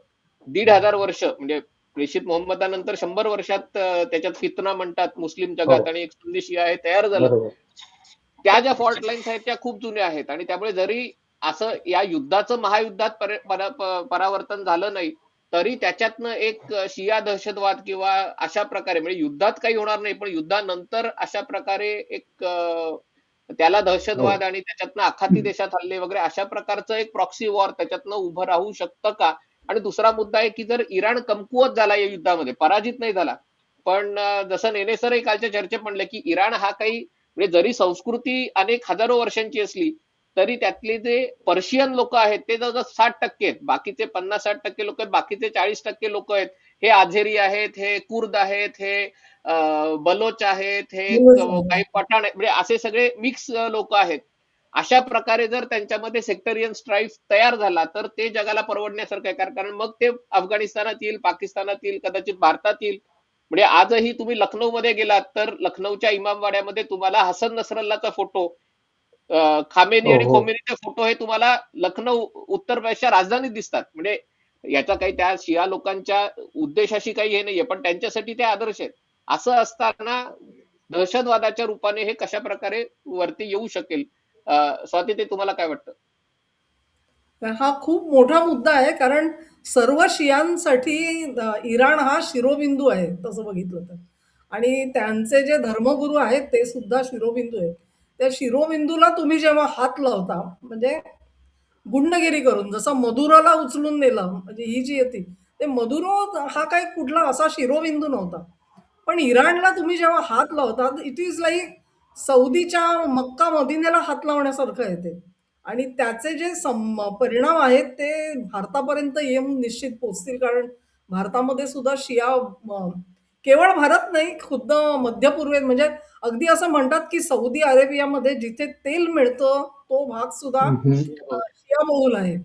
1,500 वर्ष म्हणजे प्रेषित मोहम्मदानंतर 100 वर्षात त्याच्यात फितना म्हणतात मुस्लिम हो, जगात आणि एक सुन्नी शिया हे तयार झालं. बरोबर. त्या ज्या फॉल्ट लाईन्स आहेत त्या खूप जुन्या आहेत आणि त्यामुळे जरी असं या युद्धाचं महायुद्धात परावर्तन झालं नाही तरी त्याच्यातनं एक शिया दहशतवाद किंवा अशा प्रकारे म्हणजे युद्धात काही होणार नाही पण युद्धानंतर अशा प्रकारे एक त्याला हो. दहशतवाद आणि त्याच्यातनं आखाती देशात हल्ले वगैरे अशा प्रकारचं एक प्रॉक्सी वॉर त्याच्यातनं उभं राहू शकतं का? आणि दुसरा मुद्दा आहे की जर इराण कमकुवत झाला या युद्धामध्ये पराजित नाही झाला पण जसं नेने सरही कालच्या चर्चेत म्हणले की इराण हा काही म्हणजे जरी संस्कृती अनेक हजारो वर्षांची असली तरी त्यातले जे पर्शियन लोक आहेत ते जवळजवळ 60% आहेत. बाकीचे 50-60% लोक आहेत, बाकीचे 40% लोक आहेत. हे आझेरी आहेत, हे कुर्द आहेत, हे बलोच आहेत, हे काही पठाण आहेत म्हणजे असे सगळे मिक्स लोक आहेत. अशा प्रकारे जर त्यांच्यामध्ये सेक्टरियन स्ट्राईफ तयार झाला तर ते जगाला परवडण्यासारखं आहे कारण मग ते अफगाणिस्तानात येईल, पाकिस्तानात येईल, कदाचित भारतात येईल. म्हणजे आजही तुम्ही लखनौमध्ये गेलात तर लखनौच्या इमामवाड्यामध्ये तुम्हाला हसन नसरल्लाचा फोटो खामेनी हो, आणि हो. खोमेनीचे फोटो हे तुम्हाला लखनौ उत्तर प्रदेशच्या राजधानीत दिसतात. म्हणजे याचा काही त्या शिया लोकांच्या उद्देशाशी काही हे नाहीये पण त्यांच्यासाठी ते आदर्श आहेत. असं असताना दहशतवादाच्या रूपाने हे कशा प्रकारे वरती येऊ शकेल? स्वाती ते तुम्हाला काय वाटतं? हा खूप मोठा मुद्दा आहे कारण सर्व शियांसाठी इराण हा शिरोबिंदू आहे तसं बघितलं तर. आणि त्यांचे जे धर्मगुरू आहेत ते सुद्धा शिरोबिंदू आहेत. त्या शिरोबिंदूला तुम्ही जेव्हा हात लावता म्हणजे गुंडगिरी करून जसं मधुराला उचलून नेलं म्हणजे ही जी होती ते मधुरो हा काही कुठला असा शिरोबिंदू नव्हता. पण इराणला तुम्ही जेव्हा हात लावता इट इज लाईक सौदीच्या मक्का मदिनेला हात लावण्यासारखं आहे ते. आणि त्याचे जे परिणाम आहेत ते भारतापर्यंत येऊन निश्चित पोहोचतील कारण भारतामध्ये सुद्धा शिया केवळ भारत नाही खुद्द मध्य पूर्वेत म्हणजे अगदी असं म्हणतात की सौदी अरेबियामध्ये जिथे तेल मिळतं तो भाग सुद्धा हम्म. शियाबहुल आहे.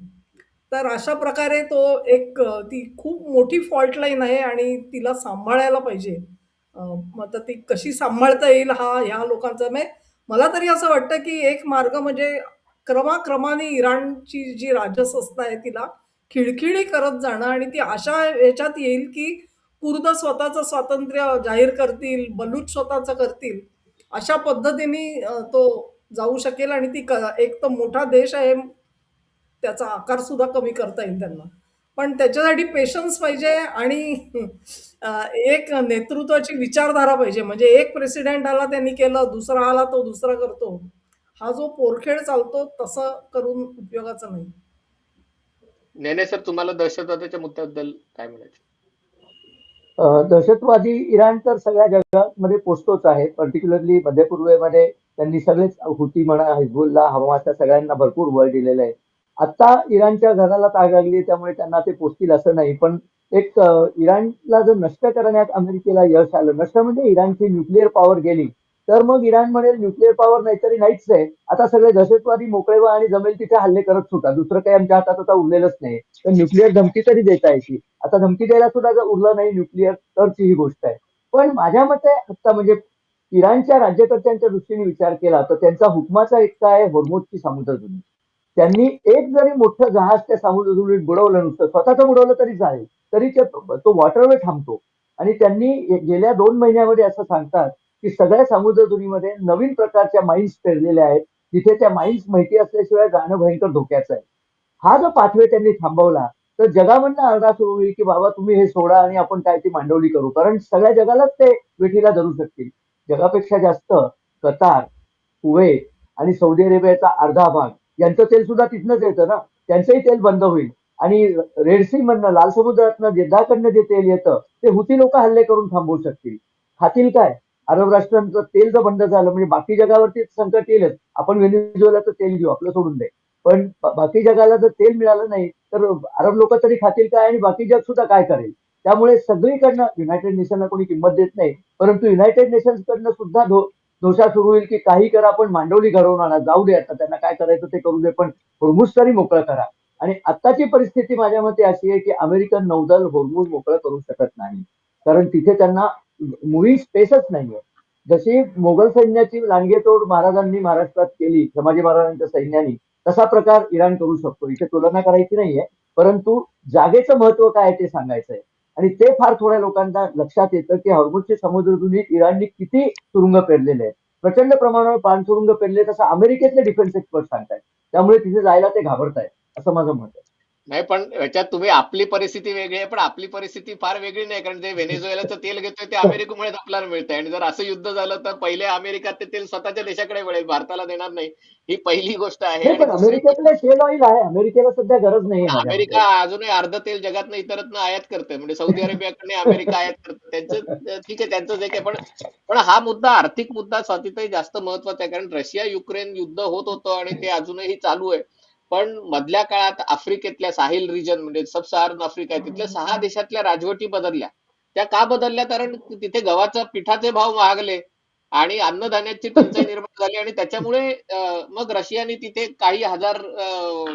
तर अशा प्रकारे तो एक ती खूप मोठी फॉल्ट लाईन आहे आणि तिला सांभाळायला पाहिजे. मग आता ती कशी सांभाळता येईल हा ह्या लोकांचा म्हणजे मला तरी असं वाटतं, की एक मार्ग म्हणजे क्रमाक्रमाने इराणची जी राजसंस्था आहे तिला खिळखिळी करत जाणं आणि ती अशा ह्याच्यात येईल, की कुर्द स्वतःचं स्वातंत्र्य जाहीर करतील, बलूच स्वतःचं करतील. अशा पद्धतीने तो जाऊ शकेल आणि ती एक तर मोठा देश आहे त्याचा आकार सुद्धा कमी करता येईल त्यांना. पण त्याच्यासाठी पेशन्स पाहिजे आणि एक नेतृत्वाची विचारधारा पाहिजे. म्हणजे एक प्रेसिडेंट आला त्यांनी केलं, दुसरा आला तो दुसरा करतो. हा जो पोरखेळ चालतो तसं करून उपयोगाचं नाही. नेने सर तुम्हाला दहशतवादाच्या मुद्द्याबद्दल काय म्हणायचं? दहशतवादी इराण तर सगळ्या जगामध्ये पोचतोच आहे. पर्टिक्युलरली मध्य पूर्वेमध्ये त्यांनी सगळेच हुती म्हणा, हिजबुल्ला, हमासच्या सगळ्यांना भरपूर बळ दिलेलं आहे. आता इराणच्या घराला आग लागली त्यामुळे त्यांना ते पोचतील असं नाही. पण एक इराणला जर नष्ट करण्यात अमेरिकेला यश आलं, नष्ट म्हणजे इराणची न्यूक्लिअर पॉवर गेली, तर मग इराण म्हणेल न्यूक्लिअर पॉवर नाहीतरी नाहीच आहे. आता सगळे दहशतवादी मोकळे व्हा आणि जमेल तिथे हल्ले करत सुटा. दुसरं काही आमच्या हातात आता उरलेलंच नाही. तर न्यूक्लिअर धमकी तरी देता येते. आता धमकी द्यायला सुद्धा जर उरलं नाही न्यूक्लिअर तरची ही गोष्ट आहे. पण माझ्या मते आता म्हणजे इराणच्या राज्यकर्त्यांच्या दृष्टीने विचार केला तर त्यांचा हुकमाचा एक काय होर्मुझची सामुद्रधुनी. त्यांनी एक जरी मोठं जहाज त्या सामुद्रधुनीत बुडवलं नुसतं स्वतःचं बुडवलं तरी चालेल तरी तो वॉटरवे थांबतो. आणि त्यांनी गेल्या 2 महिन्यामध्ये असं सांगतात की सगळ्या सामुद्रधुनीमध्ये नवीन प्रकारच्या माइन्स पेरलेल्या आहेत जिथे त्या माइन्स माहिती असल्याशिवाय जाणं भयंकर धोक्याचं आहे. हा जो पाथवे त्यांनी थांबवला तर जगामधनं आरडा सुरू होईल की बाबा तुम्ही हे सोडा आणि आपण काय ती मांडवली करू कारण सगळ्या जगालाच ते वेठीला धरू शकतील. जगापेक्षा जास्त कतार, कुवेत आणि सौदी अरेबियाचा अर्धा भाग यांचं तेल सुद्धा तिथनंच येतं ना. त्यांचंही तेल बंद होईल आणि रेड सी मधनं लाल समुद्रातनं जेद्दाकडनं जे तेल येतं ते हुती लोक हल्ले करून थांबवू शकतील. खातील काय? अरब राष्ट्रांचं तेल जर बंद झालं म्हणजे बाकी जगावरती संकट येईलच. आपण व्हेनेझुएलाचं तेल घेऊ आपलं सोडून दे. पण बाकी जगाला जर तेल मिळालं नाही तर अरब लोक तरी खातील काय आणि बाकी जग सुद्धा काय करेल. त्यामुळे सगळीकडनं युनायटेड नेशनला कोणी किंमत देत नाही परंतु युनायटेड नेशन्स कडनं सुद्धा दोषा सुरू होईल की काही करा पण मांडवली घडवून आणा जाऊ दे आता त्यांना काय करायचं ते करू दे पण होर्मुझ तरी मोकळं करा. आणि आत्ताची परिस्थिती माझ्या मते अशी आहे की अमेरिकन नौदल होर्मुझ मोकळं करू शकत नाही कारण तिथे त्यांना मुव्हिंग स्पेसच नाहीये. जशी मोगल सैन्याची लांडगेतोड महाराजांनी महाराष्ट्रात केली, संभाजी महाराजांच्या सैन्यानी, तसा प्रकार इराण करू शकतो. इथे तुलना करायची नाहीये, परंतु जागेचं महत्व काय आहे ते सांगायचंय. आणि ते फार थोड्या लोकांना लक्षात येतं की हॉर्मुझची समुद्रधुनीत इराणनी किती सुरुंग पेरलेले आहेत. प्रचंड प्रमाणावर पाणसुरुंग पेरले, तसं अमेरिकेतले डिफेन्स एक्सपर्ट सांगतायत. त्यामुळे तिथे जायला ते घाबरतायत, असं माझं मत आहे. नाही, पण याच्यात तुम्ही आपली परिस्थिती वेगळी आहे, पण आपली परिस्थिती फार वेगळी नाही, कारण जे व्हेनेझुएलाचं तेल घेतोय ते अमेरिकेमुळेच आपल्याला मिळतंय. आणि जर असं युद्ध झालं तर पहिले अमेरिका ते तेल स्वतःच्या देशाकडे वळेल, भारताला देणार नाही. ही पहिली गोष्ट आहे. नाही, आणि पण दुसरी गोष्ट, अमेरिकेतलं शेल ऑइल आहे, अमेरिकेला सध्या गरज नाहीये माझ्या अमेरिका मते. अजूनही अर्ध तेल जगातनं इतरत्र आयात करते, म्हणजे सौदी अरेबियाकडे अमेरिका आयात करते. त्यांचं ठीक आहे, त्यांचं जे काही, पण पण हा मुद्दा, आर्थिक मुद्दा स्वातीताई जास्त महत्वाचा आहे, कारण रशिया युक्रेन युद्ध होत होतं आणि ते अजूनही चालू आहे. पण मधल्या काळात आफ्रिकेतल्या साहिल रिजन, म्हणजे सब सहारन आफ्रिका आहे, तिथल्या 6 देशातल्या राजवटी बदलल्या. त्या का बदलल्या? कारण तिथे गव्हाचं पिठाचे भाव महागले आणि अन्नधान्याची टंचाई निर्माण झाली, आणि त्याच्यामुळे मग रशियाने तिथे काही हजार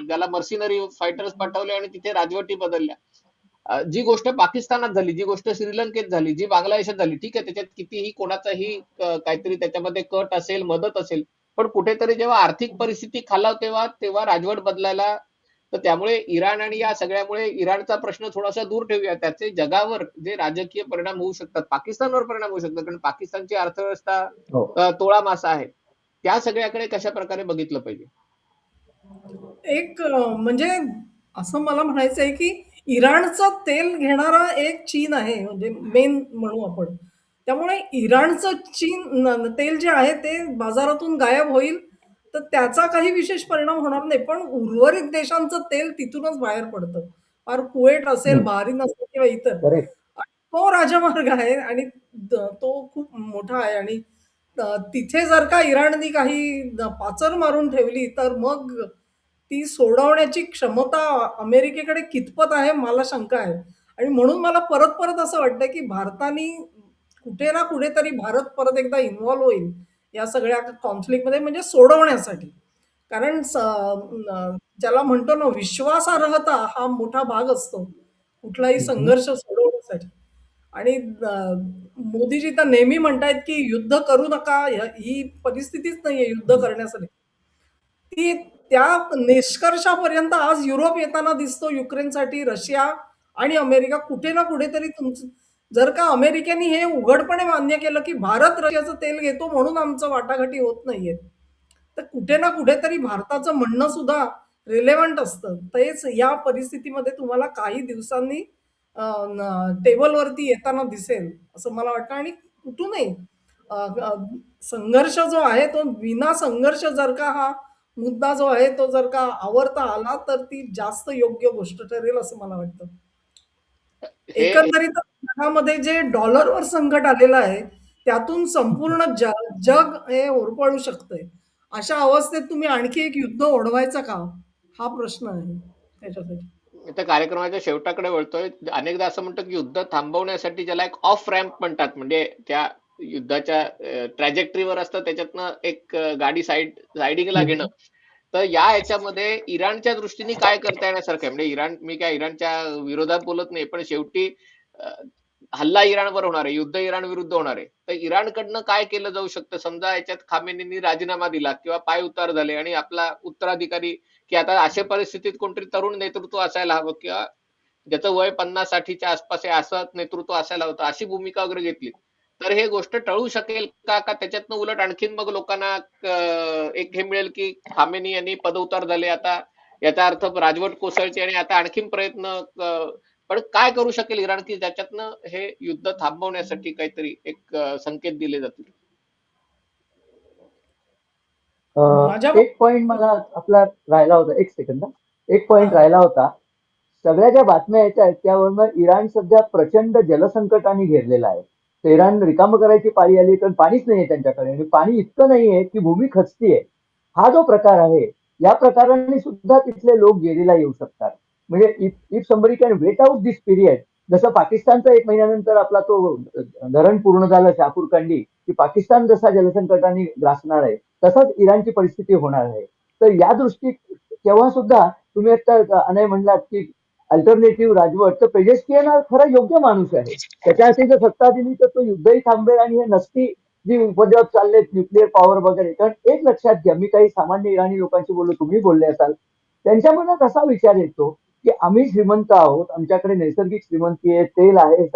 ज्याला मर्सिनरी फायटर्स पाठवले आणि तिथे राजवटी बदलल्या. जी गोष्ट पाकिस्तानात झाली, जी गोष्ट श्रीलंकेत झाली, जी बांगलादेशात झाली, ठीक आहे, त्याच्यात कितीही कोणाचाही काहीतरी त्याच्यामध्ये कट असेल, मदत असेल, पण कुठेतरी जेव्हा आर्थिक परिस्थिती खालाव, तेव्हा तेव्हा राजवट बदलायला. तर त्यामुळे इराण आणि या सगळ्यामुळे इराणचा प्रश्न थोडासा दूर ठेवूया. त्याचे जगावर जे राजकीय परिणाम होऊ शकतात, पाकिस्तानवर परिणाम होऊ शकतात, कारण पाकिस्तानची अर्थव्यवस्था हो. तोळा मासा आहे. त्या सगळ्याकडे कशा प्रकारे बघितलं पाहिजे? एक म्हणजे असं मला म्हणायचं आहे, की इराणचं तेल घेणारा एक चीन आहे, म्हणजे मेन म्हणू आपण. त्यामुळे इराणचं तेल जे आहे ते बाजारातून गायब होईल, तर त्याचा काही विशेष परिणाम होणार नाही. पण उर्वरित देशांचं तेल तिथूनच बाहेर पडतं. फार कुवेट असेल, बहारीन असेल किंवा इतर. करेक्ट. आणि तो राजमार्ग आहे आणि तो खूप मोठा आहे आणि तिथे जर का इराणनी काही पाचर मारून ठेवली, तर मग ती सोडवण्याची क्षमता अमेरिकेकडे कितपत आहे मला शंका आहे. आणि म्हणून मला परत-परत असं वाटतं, की भारताने कुठे ना कुठेतरी भारत परत एकदा इन्व्हॉल्व होईल या सगळ्या कॉन्फ्लिक्टमध्ये, म्हणजे सोडवण्यासाठी. कारण ज्याला म्हणतो ना, विश्वासार्हता हा मोठा भाग असतो कुठलाही संघर्ष सोडवण्यासाठी. आणि मोदीजी तर नेहमी म्हणतायत, की युद्ध करू नका. ही परिस्थितीच नाहीये युद्ध करण्यासाठी. ती त्या निष्कर्षापर्यंत आज युरोप येताना दिसतो युक्रेनसाठी. रशिया आणि अमेरिका कुठे ना कुठेतरी तुमचं, जर का अमेरिकेने हे उघडपणे मान्य केलं, की भारत रशियाचं तेल घेतो म्हणून आमचं वाटाघाटी होत नाहीये. तर कुठे ना कुठेतरी भारताचं म्हणणं सुद्धा रिलेव्हंट असतं. तेच या परिस्थितीमध्ये तुम्हाला काही दिवसांनी टेबलवरती येताना दिसेल, असं मला वाटतं. आणि कुठूनही अ, अ, संघर्ष जो आहे तो, विना संघर्ष जर का हा मुद्दा जो आहे तो जर का आवरता आला, तर ती जास्त योग्य गोष्ट ठरेल असं मला वाटतं. हे एकंदरीत जगामध्ये जे डॉलरवर संकट आलेलं आहे, त्यातून संपूर्ण जग हे होरपळू शकतंय. अशा अवस्थेत तुम्ही आणखी एक युद्ध ओढवायचं का? हा प्रश्न आहे त्याच्यासाठी. इथं कार्यक्रमाच्या शेवटाकडे वळतोय. अनेकदा असं म्हणतो की युद्ध थांबवण्यासाठी ज्याला एक ऑफ रॅम्प म्हणतात, म्हणजे त्या युद्धाच्या ट्रॅजेक्टरीवर असतं, त्याच्यातनं एक गाडी साइडिंगला घेणं. तर या ह्याच्यामध्ये इराणच्या दृष्टीने काय करता येण्यासारखं आहे? म्हणजे इराण, मी काय इराणच्या विरोधात बोलत नाही, पण शेवटी अ, हल्ला इराणवर होणार आहे, युद्ध इराण विरुद्ध होणार आहे. तर इराणकडनं काय केलं जाऊ शकतं? समजा याच्यात खामेनींनी राजीनामा दिला किंवा पायउतार झाले आणि आपला उत्तराधिकारी, की आता अशा परिस्थितीत कोणतरी तरुण नेतृत्व असायला हवं, किंवा ज्याचं वय 50-60च्या आसपास आहे असं नेतृत्व असायला होतं, अशी भूमिका वगैरे घेतली, तर हे गोष्ट टळू शकेल का? का त्याच्यातनं उलट आणखीन मग लोकांना एक हे मिळेल की खामेनी यांनी पदउतार झाले, आता याचा अर्थ राजवट कोसळते आणि आता आणखीन प्रयत्न पण काय करू शकेल इराण, की ज्याच्यातनं हे युद्ध थांबवण्यासाठी काहीतरी एक संकेत दिले जातील? माझ्या एक पॉइंट मला आपला राहिला होता, एक सेकंद. एक पॉइंट हां. राहिला होता. सगळ्या ज्या बातम्या येत आहेत त्यावरनं इराण सध्या प्रचंड जलसंकटाने घेरलेला आहे. तर इराण रिकामं करायची पाळी आली, कारण पाणीच नाहीये त्यांच्याकडे, आणि पाणी इतकं नाहीये की भूमी खचतीये. हा जो प्रकार आहे, या प्रकाराने सुद्धा तिथले लोक गेरीला येऊ शकतात. म्हणजे if somebody can wait out this period, जसं पाकिस्तानचा 1 महिन्यानंतर आपला तो धरण पूर्ण झालं शहापूर कंडी, की पाकिस्तान जसा जलसंकटाने ग्रासणार आहे, तसाच इराणची परिस्थिती होणार आहे. तर या दृष्टीत तेव्हा सुद्धा तुम्ही आता अनय म्हणलात की अल्टरनेटिव्ह राजवट, तर पेजेस्कियन हा खरा योग्य माणूस आहे. त्याच्या हाती जर सत्ता दिली तर तो युद्धही थांबेल आणि हे नसती जी उपद्व्याप चाललेत न्यूक्लिअर पॉवर वगैरे. कारण एक लक्षात घ्या, मी काही सामान्य इराणी लोकांशी बोललो, तुम्ही बोलले असाल, त्यांच्या मनात असा विचार येतो की आम्ही श्रीमंत आहोत, आमच्याकडे नैसर्गिक श्रीमंती आहे, तेल आहे,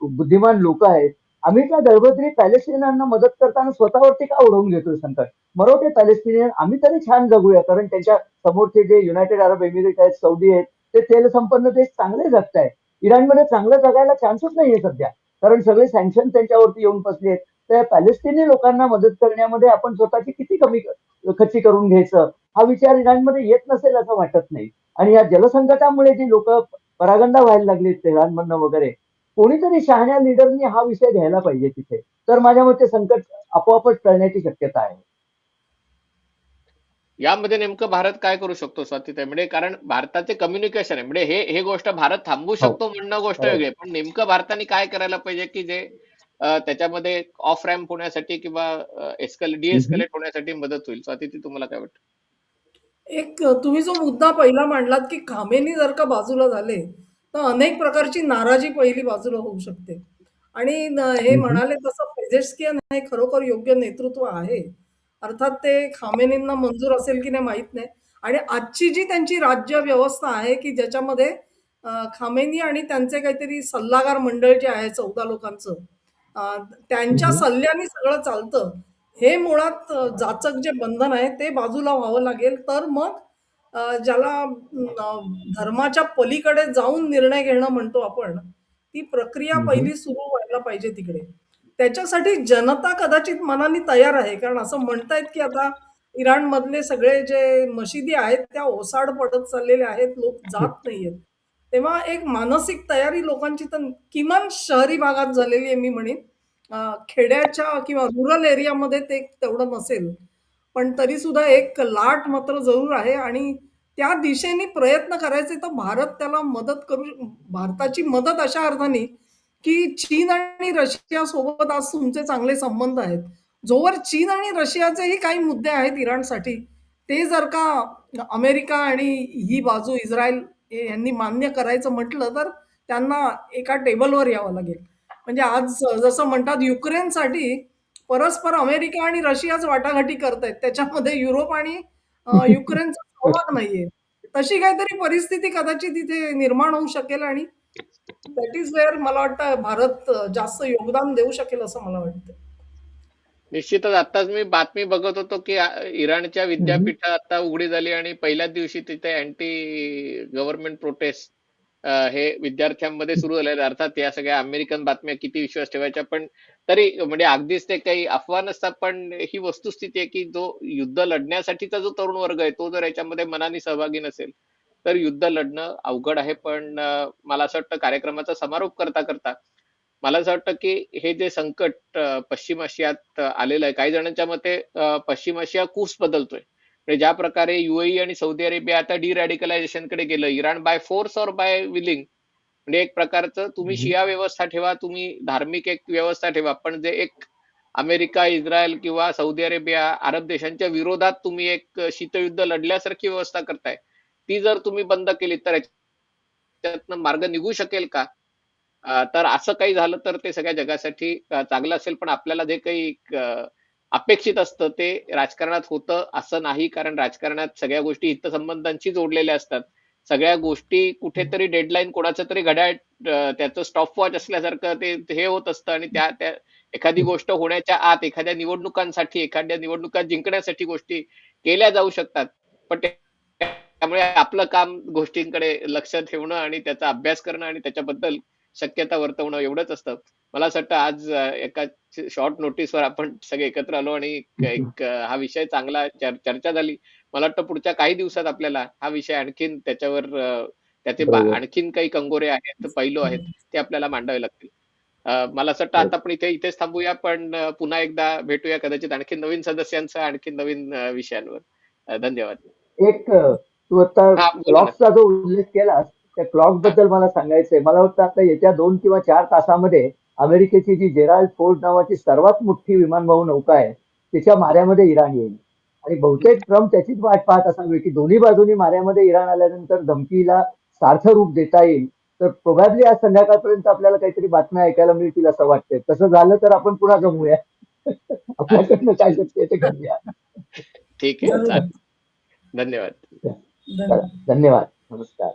बुद्धिमान लोक आहेत, आम्ही त्या दळभद्री पॅलेस्टिनियनांना मदत करताना स्वतःवरती का ओढवून घेतोय संकट. मरो ते पॅलेस्टिनियन, आम्ही तरी छान जगूया. कारण त्यांच्या समोरचे जे युनायटेड अरब एमिरेट आहेत, सौदी आहेत, ते तेल संपन्न देश चांगले जगतायत. इराणमध्ये चांगलं जगायला चान्सच नाहीये सध्या, कारण सगळे सँक्शन त्यांच्यावरती येऊन बसले आहेत. त्या पॅलेस्टिनी लोकांना मदत करण्यामध्ये आपण स्वतःची किती कमी खर्ची करून घ्यायचं, हा विचार इराणमध्ये येत नसेल असं वाटत नाही. आणि या जलसंकटामुळे जी लोक परागंदा व्हायला लागली तेहरानमधनं वगैरे, कोणीतरी शहाण्या लिडरनी हा विषय घ्यायला पाहिजे तिथे, तर माझ्या मते संकट आपोआपच टळण्याची शक्यता आहे. यामध्ये नेमकं भारत काय करू शकतो स्वातीताई? म्हणजे कारण भारताचे कम्युनिकेशन आहे, म्हणजे हे गोष्ट भारत थांबवू हो, शकतो म्हणणं गोष्ट खरंय. वेगळी आहे. पण नेमकं भारताने काय करायला पाहिजे की जे त्याच्यामध्ये ऑफ रॅम्प होण्यासाठी किंवा हम्म. डिएस्केलेट होण्यासाठी मदत होईल. स्वातीताई, तुम्हाला काय वाटतं? एक तुम्ही जो मुद्दा पहिला मांडलात, की खामेनी जर का बाजूला झाले, तर अनेक प्रकारची नाराजी पहिली बाजूला होऊ शकते. आणि हे हम्म. म्हणाले तसं पेजेशकियान हे खरोखर योग्य नेतृत्व आहे. अर्थात ते खामेनींना मंजूर असेल की नाही माहीत नाही. आणि आजची जी त्यांची राज्य व्यवस्था आहे, की ज्याच्यामध्ये खामेनी आणि त्यांचे काहीतरी सल्लागार मंडळ जे आहे 14 लोकांचं, अ, त्यांच्या हम्म. सल्ल्याने सगळं चालतं. हे मुळात जाचक जे बंधन आहे ते बाजूला व्हावं लागेल, तर मग ज्याला धर्माच्या पलीकडे जाऊन निर्णय घेणं म्हणतो आपण, ती प्रक्रिया हम्म. पहिली सुरू व्हायला पाहिजे तिकडे. त्याच्यासाठी जनता कदाचित मनाने तयार आहे. कारण असं म्हणतायत, की आता इराणमधले सगळे जे मशिदी आहेत, त्या ओसाड पडत चाललेल्या आहेत, लोक जात नाहीयेत. तेव्हा एक मानसिक तयारी लोकांची तर किमान शहरी भागात झालेली आहे मी म्हणेन. खेड्याच्या किंवा रुरल एरियामध्ये ते तेवढं नसेल. पण तरीसुद्धा एक लाट मात्र जरूर आहे आणि त्या दिशेने प्रयत्न करायचे तर भारत त्याला मदत करू भारताची मदत अशा अर्थाने, की चीन आणि रशिया सोबत आज तुमचे चांगले संबंध आहेत. जोवर चीन आणि रशियाचेही काही मुद्दे आहेत इराणसाठी, ते जर का अमेरिका आणि ही बाजू इस्रायल यांनी मान्य करायचं म्हटलं, तर त्यांना एका टेबलवर यावं लागेल. म्हणजे आज जसं म्हणतात युक्रेनसाठी परस्पर अमेरिका आणि रशियाच वाटाघाटी करतायत. त्याच्यामध्ये युरोप आणि युक्रेनचा सहभाग नाहीये. तशी काहीतरी परिस्थिती कदाचित इथे निर्माण होऊ शकेल आणि दॅट इज वेअर मला वाटतं भारत जास्त योगदान देऊ शकेल असं मला वाटतं. निश्चितच आत्ताच मी बातमी बघत होतो की इराणच्या हम्म. विद्यापीठ आता उघडी झाली आणि पहिल्याच दिवशी तिथे अँटी गव्हर्नमेंट प्रोटेस्ट हे विद्यार्थ्यांमध्ये सुरू झाले आहेत. अर्थात या सगळ्या अमेरिकन बातम्या किती विश्वास ठेवायच्या, पण तरी म्हणजे अगदीच ते काही अफवा नसतात, पण ही वस्तुस्थिती आहे की जो युद्ध लढण्यासाठीचा जो तरुण वर्ग आहे तो जर याच्यामध्ये मनाने सहभागी नसेल तर युद्ध लढणं अवघड आहे. पण मला असं वाटतं कार्यक्रमाचा समारोप करता करता मला असं वाटतं की हे जे संकट पश्चिम आशियात आलेलं आहे, काही जणांच्या मते पश्चिम आशिया कूच बदलतोय. म्हणजे ज्या प्रकारे युएई आणि सौदी अरेबिया आता डिरॅडिकलायझेशन कडे गेलं, इराण बाय फोर्स और बाय विलिंग, म्हणजे एक प्रकारचं तुम्ही हम्म. शिया व्यवस्था ठेवा, तुम्ही धार्मिक एक व्यवस्था ठेवा, पण जे एक अमेरिका, इस्रायल किंवा सौदी अरेबिया, अरब देशांच्या विरोधात तुम्ही एक शीतयुद्ध लढल्यासारखी व्यवस्था करताय, ती जर तुम्ही बंद केली तर याच्यातनं मार्ग निघू शकेल का? तर असं काही झालं तर ते सगळ्या जगासाठी चांगलं असेल. पण आपल्याला जे काही अपेक्षित असतं ते राजकारणात होतं असं नाही, कारण राजकारणात सगळ्या गोष्टी हितसंबंधांशी जोडलेल्या असतात. सगळ्या गोष्टी कुठेतरी डेडलाईन कोणाचं तरी घड्याळ त्याचं स्टॉपवॉच असल्यासारखं ते हे होत असतं आणि त्या त्या एखादी गोष्ट होण्याच्या आत एखाद्या निवडणुकांसाठी, एखाद्या निवडणुका जिंकण्यासाठी गोष्टी केल्या जाऊ शकतात. पण त्यामुळे आपलं काम गोष्टींकडे लक्ष ठेवणं आणि त्याचा अभ्यास करणं आणि त्याच्याबद्दल शक्यता वर्तवणं एवढंच असतं. मला असं वाटतं आज एका शॉर्ट नोटीसवर आपण सगळे एकत्र आलो आणि हा विषय चांगला चर्चा झाली. मला वाटतं पुढच्या काही दिवसात आपल्याला हा विषय आणखीन त्याच्यावर त्याचे बरोबर. आणखीन काही कंगोरे आहेत, पैलू आहेत, ते आपल्याला मांडावे लागतील. मला असं वाटतं हो. आता आपण इथेच थांबूया, पण पुन्हा एकदा भेटूया कदाचित आणखीन नवीन सदस्यांसह, आणखीन नवीन विषयांवर. धन्यवाद. एक तू आता हां, बोला ना. क्लॉकचा जो उल्लेख केलास, त्या क्लॉक हां. बद्दल मला सांगायचंय. मला वाटतं आता येत्या 2 किंवा 4 तासामध्ये अमेरिकेची जी जेराल्ड फोर्ड नावाची सर्वात मोठी विमानवाहू नौका आहे, तिच्या माऱ्यामध्ये इराण येईल. आणि बहुतेक ट्रम्प त्याचीच वाट पाहत असावे की दोन्ही बाजूनी माऱ्यामध्ये इराण आल्यानंतर धमकीला सार्थ रूप देता येईल. तर प्रोबॅबली आज संध्याकाळपर्यंत आपल्याला काहीतरी बातम्या ऐकायला मिळतील असं वाटतंय. तसं झालं तर आपण पुन्हा जमूया. आपल्याकडनं काय शक्य आहे ते करूया. ठीक आहे, जरूर. चालेल. धन्यवाद. चला, धन्यवाद. धन्यवाद. नमस्कार.